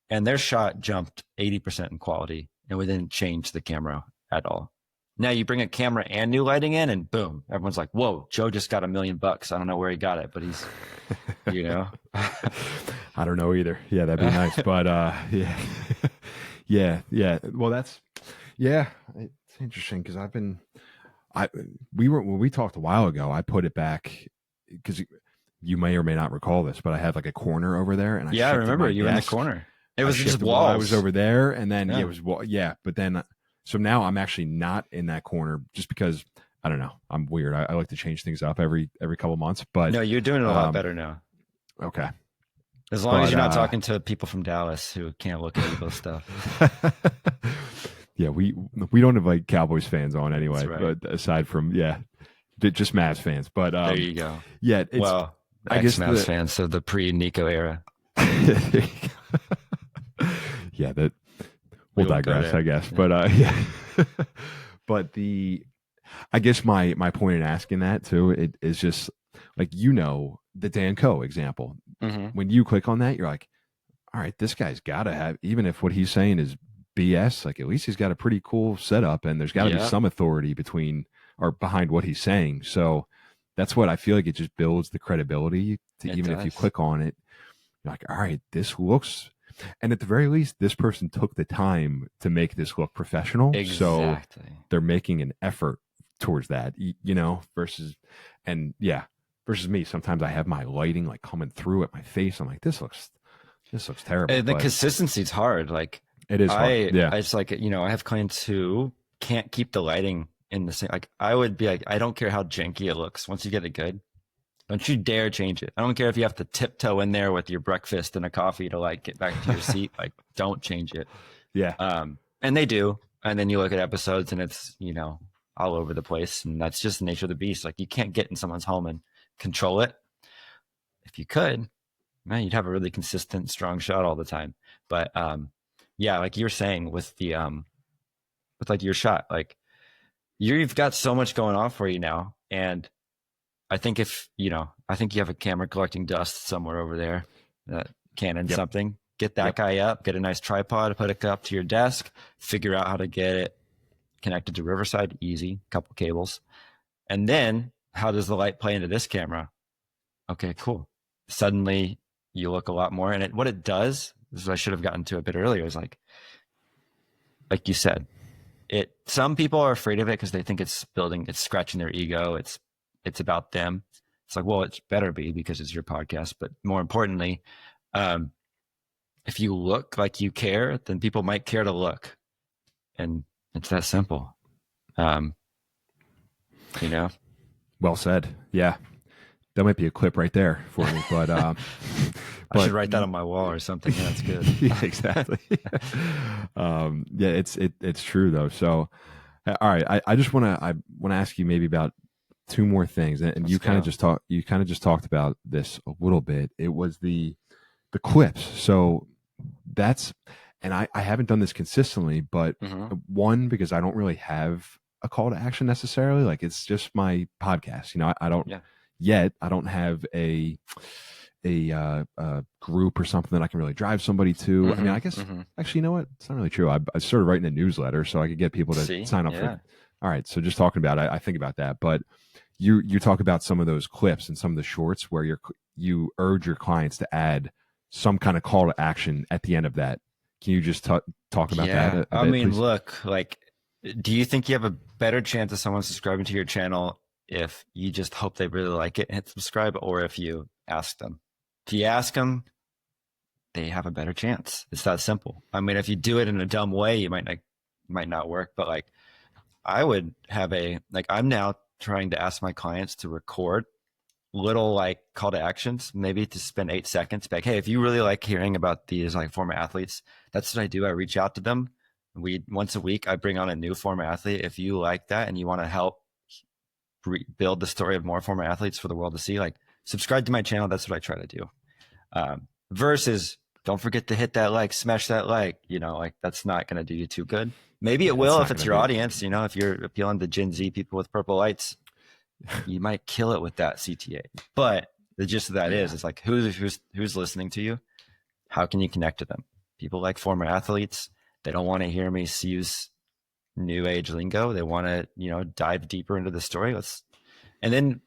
And their shot jumped 80% in quality, and we didn't change the camera at all. Now you bring a camera and new lighting in and boom, everyone's like, whoa, Joe just got $1 million. I don't know where he got it, but he's, you know, I don't know either. Yeah, that'd be nice. But yeah. Well, it's interesting because when we talked a while ago, I put it back because you may or may not recall this, but I had like a corner over there. And I remember you in the corner. It was just walls. I was over there, and then it was but then so now I'm actually not in that corner just because I don't know. I'm weird. I like to change things up every couple of months. But no, you're doing it a lot better now. Okay. As long as you're not talking to people from Dallas who can't look at Eagles stuff. Yeah, we don't invite Cowboys fans on anyway. Right. But aside from just Mavs fans. But there you go. Yeah, I guess Mavs fans, so the pre-Nico era. Yeah, that we'll digress, I guess. Yeah. But but I guess my point in asking that too, it is just like, the Dan Coe example. Mm-hmm. When you click on that, you're like, all right, this guy's got to have, even if what he's saying is BS, like at least he's got a pretty cool setup, and there's got to be some authority behind what he's saying. So that's what I feel like, it just builds the credibility to, even if you click on it, you're like, all right, this looks, And at the very least, this person took the time to make this look professional. Exactly. So they're making an effort towards that, versus me. Sometimes I have my lighting like coming through at my face. I'm like, this looks terrible. And the consistency is hard. Like it is hard. Yeah. It's like, I have clients who can't keep the lighting in the same, like I would be like, I don't care how janky it looks. Once you get it good, don't you dare change it. I don't care if you have to tiptoe in there with your breakfast and a coffee to like get back to your seat. Like, don't change it. Yeah. And they do. And then you look at episodes and it's, all over the place. And that's just the nature of the beast. Like, you can't get in someone's home and control it. If you could, man, you'd have a really consistent, strong shot all the time. But like you're saying with the with like your shot, like you've got so much going on for you now. And I think I think you have a camera collecting dust somewhere over there, Canon something. Get that guy up, get a nice tripod, put it up to your desk, figure out how to get it connected to Riverside, easy, couple cables. And then how does the light play into this camera? Okay, cool. Suddenly you look a lot more. And what it does, this is what I should have gotten to a bit earlier, is like you said, some people are afraid of it because they think it's scratching their ego. It's about them. It's like, well, it better be because it's your podcast. But more importantly, if you look like you care, then people might care to look. And it's that simple. Well said. Yeah. That might be a clip right there for me, but I should write that on my wall or something. Yeah, that's good. Yeah, exactly. It's true though. So, all right, I just want to ask you maybe about two more things, and you kind of just talked about this a little bit. It was the clips. So and I haven't done this consistently, but one, because I don't really have a call to action necessarily. Like, it's just my podcast. I don't. Yeah. Yet I don't have a group or something that I can really drive somebody to. I mean, I guess actually, you know what? It's not really true. I started writing a newsletter so I could get people to sign up for. All right, so just talking about it, I think about that. But you talk about some of those clips and some of the shorts where you urge your clients to add some kind of call to action at the end of that. Can you just talk about that? I mean, please? Look, like, do you think you have a better chance of someone subscribing to your channel if you just hope they really like it and hit subscribe, or if you ask them? If you ask them, they have a better chance. It's that simple. I mean, if you do it in a dumb way, you might not work. But like, I would have I'm now trying to ask my clients to record little like call to actions, maybe to spend 8 seconds. Like, hey, if you really like hearing about these like former athletes, that's what I do. I reach out to them. Once a week, I bring on a new former athlete. If you like that and you want to help build the story of more former athletes for the world to see, like, subscribe to my channel. That's what I try to do. Versus, don't forget to hit that like, smash that like, like, that's not going to do you too good. Maybe it will if it's your audience. If you're appealing to Gen Z people with purple lights, you might kill it with that CTA. But the gist of that is, it's like, who's listening to you? How can you connect to them? People like former athletes. They don't want to hear me use new age lingo. They want to, dive deeper into the story. And then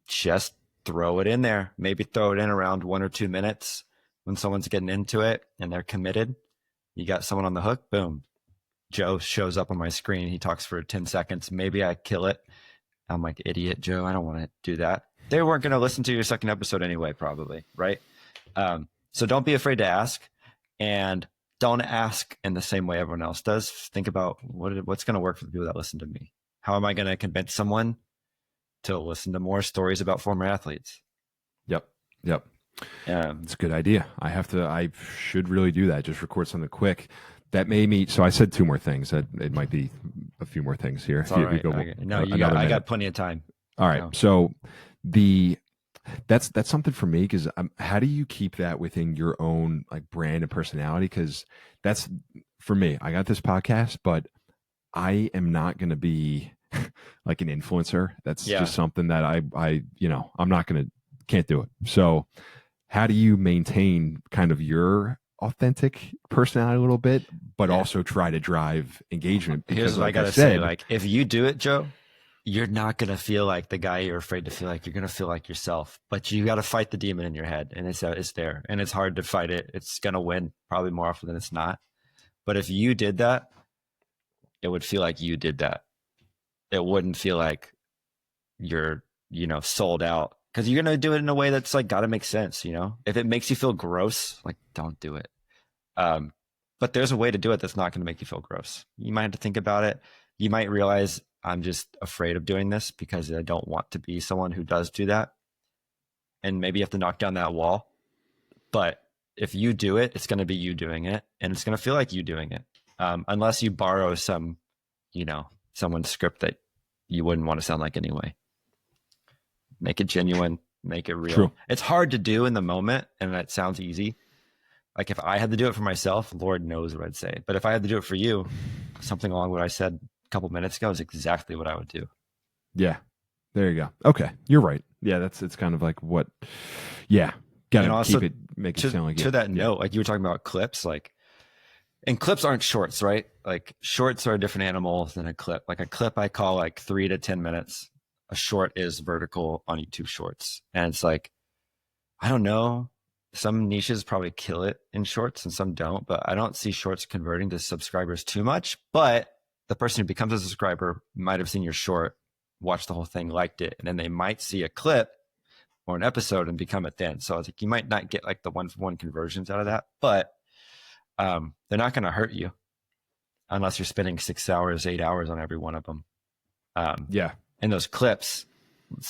just throw it in there. Maybe throw it in around 1 or 2 minutes when someone's getting into it and they're committed. You got someone on the hook, boom. Joe shows up on my screen. He talks for 10 seconds. Maybe I kill it. I'm like, idiot, Joe. I don't want to do that. They weren't going to listen to your second episode anyway, probably. Right. So don't be afraid to ask, and don't ask in the same way everyone else does. Think about what's going to work for the people that listen to me. How am I going to convince someone to listen to more stories about former athletes? Yep. It's a good idea. I should really do that. Just record something quick. That made me. So I said 2 more things. It might be a few more things here. It's all right. I got plenty of time. All right. So that's something for me, because how do you keep that within your own like brand and personality? Because that's, for me, I got this podcast, but I am not going to be like an influencer. That's just something that I'm not going to, can't do it. So how do you maintain kind of your authentic personality a little bit, but also try to drive engagement? Here's what I got to say. Like, if you do it, Joe, you're not going to feel like the guy you're afraid to feel like. You're going to feel like yourself, but you got to fight the demon in your head, and it's there, and it's hard to fight it. It's going to win probably more often than it's not. But if you did that, it would feel like you did that. It wouldn't feel like you're, sold out, because you're going to do it in a way that's like got to make sense. If it makes you feel gross, like don't do it. But there's a way to do it that's not going to make you feel gross. You might have to think about it. You might realize, I'm just afraid of doing this because I don't want to be someone who does do that. And maybe you have to knock down that wall. But if you do it, it's going to be you doing it, and it's going to feel like you doing it. Unless you borrow someone's script that you wouldn't want to sound like anyway. Make it genuine, make it real. True. It's hard to do in the moment, and that sounds easy. Like if I had to do it for myself, Lord knows what I'd say. But if I had to do it for you, something along what I said a couple minutes ago is exactly what I would do. Yeah. There you go. Okay. You're right. Yeah, it's kind of like what, yeah. Gotta keep it, make it sound like it. To that note, like you were talking about clips, and clips aren't shorts, right? Like shorts are a different animal than a clip. Like a clip I call like 3 to 10 minutes. A short is vertical on YouTube Shorts. And it's like, I don't know. Some niches probably kill it in shorts and some don't, but I don't see shorts converting to subscribers too much. But the person who becomes a subscriber might have seen your short, watched the whole thing, liked it, and then they might see a clip or an episode and become a fan. So it's like you might not get like the 1-for-1 conversions out of that, but they're not going to hurt you unless you're spending 6 hours, 8 hours on every one of them. Yeah. And those clips,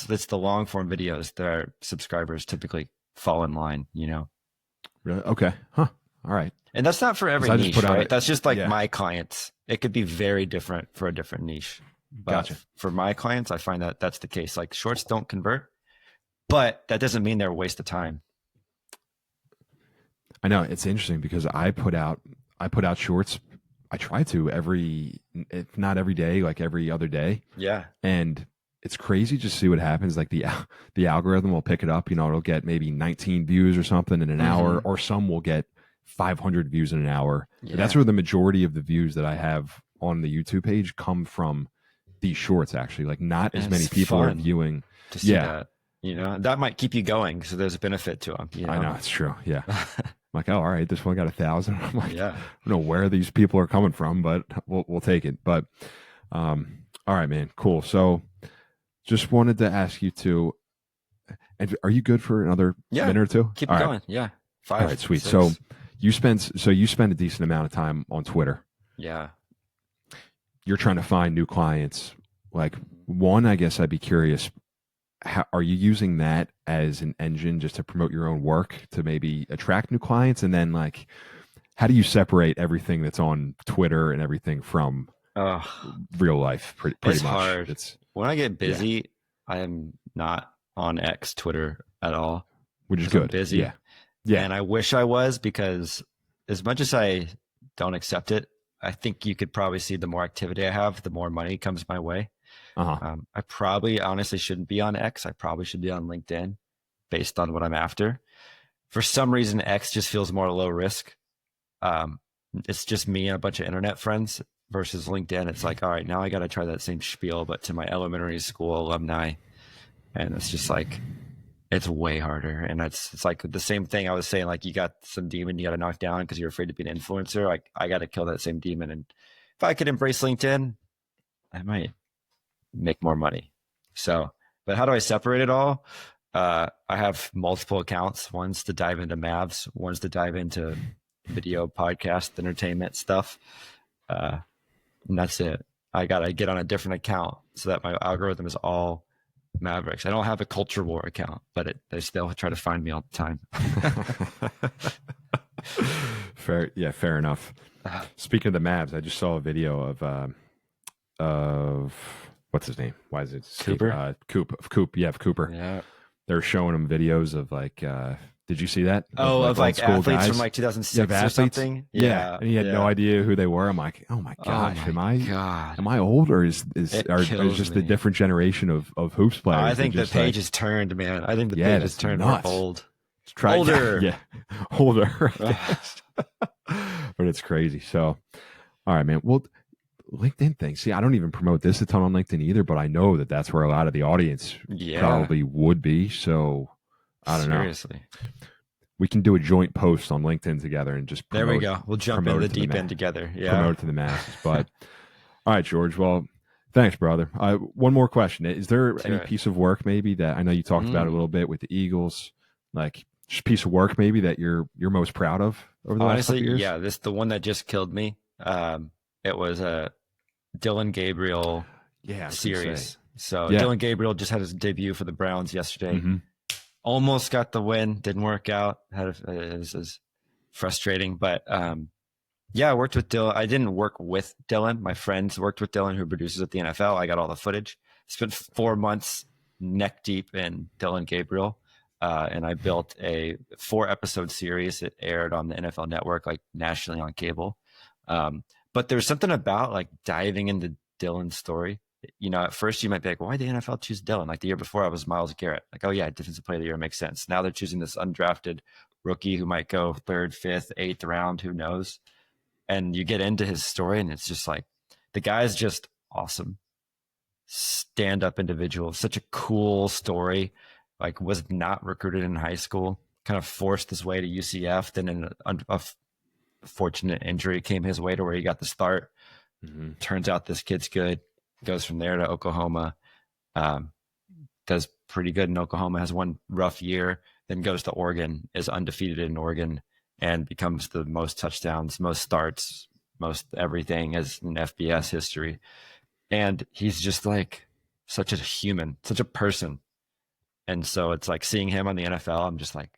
it's the long form videos that our subscribers typically fall in line, Really? Okay. Huh. All right. And that's not for every niche, right? That's just like my clients. It could be very different for a different niche. But Gotcha. For my clients, I find that that's the case. Like shorts don't convert, but that doesn't mean they're a waste of time. I know it's interesting because I put out shorts. I try to if not every day, like every other day. Yeah. And it's crazy just to see what happens. Like the algorithm will pick it up, it'll get maybe 19 views or something in an hour, or some will get 500 views in an hour. Yeah. That's where the majority of the views that I have on the YouTube page come from these shorts, actually. Like not as many people are viewing. To see that, that might keep you going. So there's a benefit to them. I know, it's true. Yeah. I'm like, oh, all right, this one got 1,000. I'm like, yeah. I don't know where these people are coming from, but we'll take it. But all right, man, cool. So just wanted to ask you to, and are you good for another minute or two? Keep going. Yeah. 5. All right, sweet. 6. So you spend a decent amount of time on Twitter. Yeah. You're trying to find new clients. Like one, I guess I'd be curious, how are you using that as an engine just to promote your own work to maybe attract new clients? And then like, how do you separate everything that's on Twitter and everything from real life? Pretty much. Hard. When I get busy, I am not on X, Twitter at all. Which is good. I'm busy. Yeah. Yeah. And I wish I was, because as much as I don't accept it, I think you could probably see the more activity I have, the more money comes my way. I probably honestly shouldn't be on X. I probably should be on LinkedIn based on what I'm after. For some reason, X just feels more low risk. It's just me and a bunch of internet friends, versus LinkedIn. It's like, all right, now I got to try that same spiel, but to my elementary school alumni. And it's just like, it's way harder. And it's like the same thing I was saying, like you got some demon you got to knock down because you're afraid to be an influencer. Like I got to kill that same demon. And if I could embrace LinkedIn, I might make more money. So, but how do I separate it all? I have multiple accounts. One's to dive into Mavs. One's to dive into video, podcast, entertainment stuff. And that's it. I got to get on a different account so that my algorithm is all Mavericks. I don't have a culture war account, but they still try to find me all the time. Fair. Yeah, fair enough. Speaking of the Mavs, I just saw a video of what's his name? Why is it Cooper? Coop. Yeah, of Cooper. Yeah. They're showing him videos of like, did you see that? Of like athletes guys from like 2006 or something. Yeah. And he had no idea who they were. I'm like, oh my gosh, am I old, or is just the different generation of hoops players? I think the page has turned, man. I think the page has turned. We're old. Older. Yeah. Older. But it's crazy. So, all right, man. Well, LinkedIn thing. See, I don't even promote this a ton on LinkedIn either, but I know that that's where a lot of the audience probably would be. So I don't know. Seriously. We can do a joint post on LinkedIn together and just promote. There we go. We'll jump into the deep end together. Yeah. Promote it to the masses. But all right, George. Well, thanks, brother. One more question. Is there any piece of work maybe that I know you talked about a little bit with the Eagles, like just piece of work maybe that you're most proud of over the last couple years? Yeah, the one that just killed me. It was a Dillon Gabriel series. So Dillon Gabriel just had his debut for the Browns yesterday. Almost got the win, didn't work out. It was frustrating, but I worked with Dillon. I didn't work with Dillon. My friends worked with Dillon, who produces at the NFL. I got all the footage. Spent 4 months neck deep in Dillon Gabriel, and I built a 4-episode series. It aired on the NFL Network, like nationally on cable. But there's something about like diving into Dillon's story. You know, at first you might be like, why did the NFL choose Dillon? Like the year before I was Myles Garrett. Like, oh yeah, defensive player of the year makes sense. Now they're choosing this undrafted rookie who might go 3rd, 5th, 8th round, who knows? And you get into his story and it's just like, the guy's just awesome. Stand-up individual, such a cool story. Like was not recruited in high school, kind of forced his way to UCF. Then a fortunate injury came his way to where he got the start. Turns out this kid's good. Goes from there to Oklahoma, does pretty good in Oklahoma, has one rough year, then goes to Oregon, is undefeated in Oregon, and becomes the most touchdowns, most starts, most everything as in FBS history. And he's just like such a human, such a person. And so it's like seeing him on the NFL, I'm just like,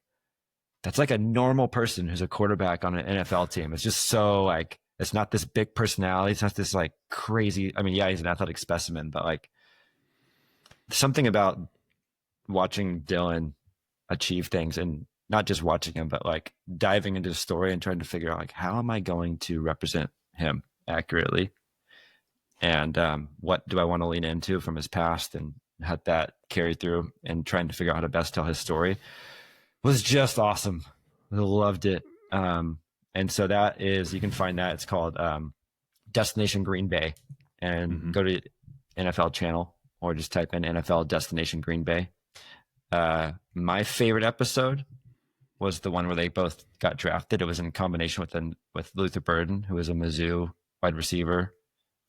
that's like a normal person who's a quarterback on an NFL team. It's just so like, it's not this big personality. It's not this like crazy. I mean, yeah, he's an athletic specimen, but like something about watching Dillon achieve things and not just watching him, but like diving into the story and trying to figure out like, how am I going to represent him accurately? And what do I want to lean into from his past and had that carry through, and trying to figure out how to best tell his story was just awesome. I loved it. And so that is, you can find that. It's called Destination Green Bay, and go to NFL channel or just type in NFL Destination Green Bay. My favorite episode was the one where they both got drafted. It was in combination with Luther Burden, who was a Mizzou wide receiver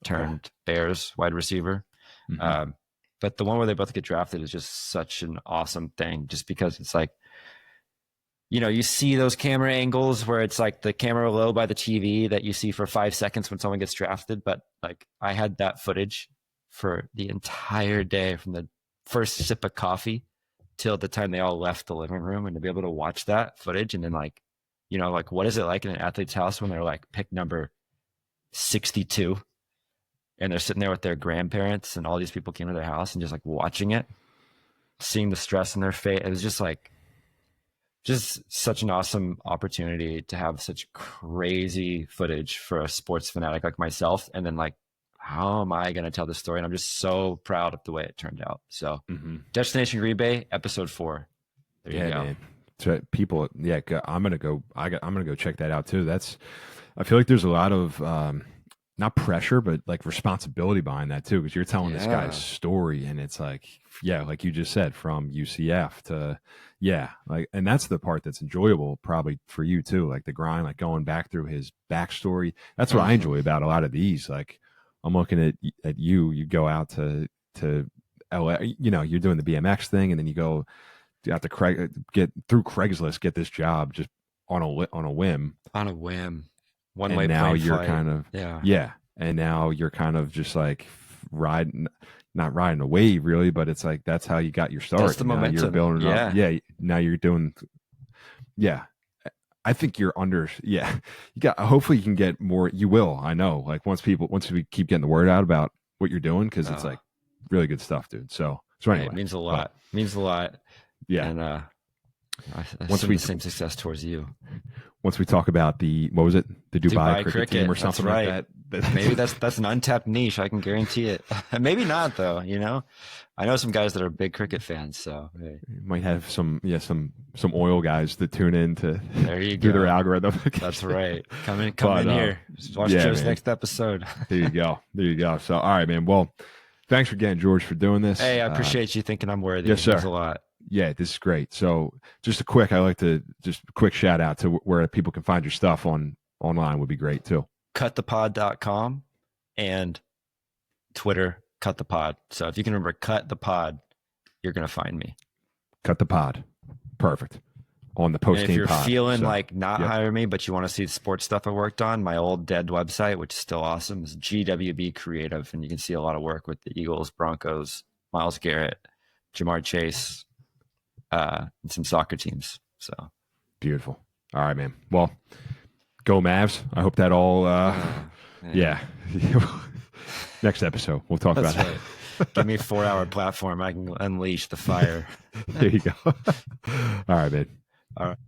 turned Bears wide receiver. But the one where they both get drafted is just such an awesome thing, just because it's like, you know, you see those camera angles where it's like the camera low by the TV that you see for 5 seconds when someone gets drafted. But like I had that footage for the entire day, from the first sip of coffee till the time they all left the living room, and to be able to watch that footage. And then like, you know, like what is it like in an athlete's house when they're like pick number 62 and they're sitting there with their grandparents and all these people came to their house, and just like watching it, seeing the stress in their face. It was just like, just such an awesome opportunity to have such crazy footage for a sports fanatic like myself. And then like, how am I going to tell this story? And I'm just so proud of the way it turned out. So Destination Green Bay, episode 4. There you go. Man. So people, I'm going to go check that out too. I feel like there's a lot of, not pressure, but like responsibility behind that too. Cause you're telling this guy's story, and it's like, like you just said, from UCF to, like, and that's the part that's enjoyable probably for you too. Like the grind, like going back through his backstory. That's what I enjoy about a lot of these. Like I'm looking at you go out to LA, you know, you're doing the BMX thing, and then you go out to get through Craigslist, get this job just on a whim. One and way. Now you're kind of, and now you're kind of just like not riding a wave really, but it's like, that's how you got your start. That's the momentum. You're building up. Now you're doing, I think you're under, you got, hopefully you can get more. You will, I know, like once we keep getting the word out about what you're doing, because it's like really good stuff, dude. So anyway, it means a lot. Yeah. And once we the same success towards you. Once we talk about the Dubai cricket team or something like that, Maybe that's an untapped niche. I can guarantee it. Maybe not though. I know some guys that are big cricket fans. So hey. You might have some oil guys that tune in to there you do go. their algorithm. That's right. Come in here. Watch Joe's next episode. There you go. So all right, man. Well, thanks again, George, for doing this. Hey, I appreciate you thinking I'm worthy. Yes, sir. Thanks a lot. Yeah, this is great. So just a quick shout out to where people can find your stuff online would be great too. Cutthepod.com and Twitter, Cut the Pod. So if you can remember Cut the Pod, you're going to find me. Cut the Pod. Perfect. On the post game pod. If you're feeling like not hire me, but you want to see the sports stuff I worked on, my old dead website, which is still awesome, is GWB Creative. And you can see a lot of work with the Eagles, Broncos, Myles Garrett, Jamar Chase, and some soccer teams. So beautiful. All right, man. Well, go Mavs. I hope that all yeah. Next episode we'll talk about right. That. Give me a 4-hour platform. I can unleash the fire. There you go. All right, man. All right.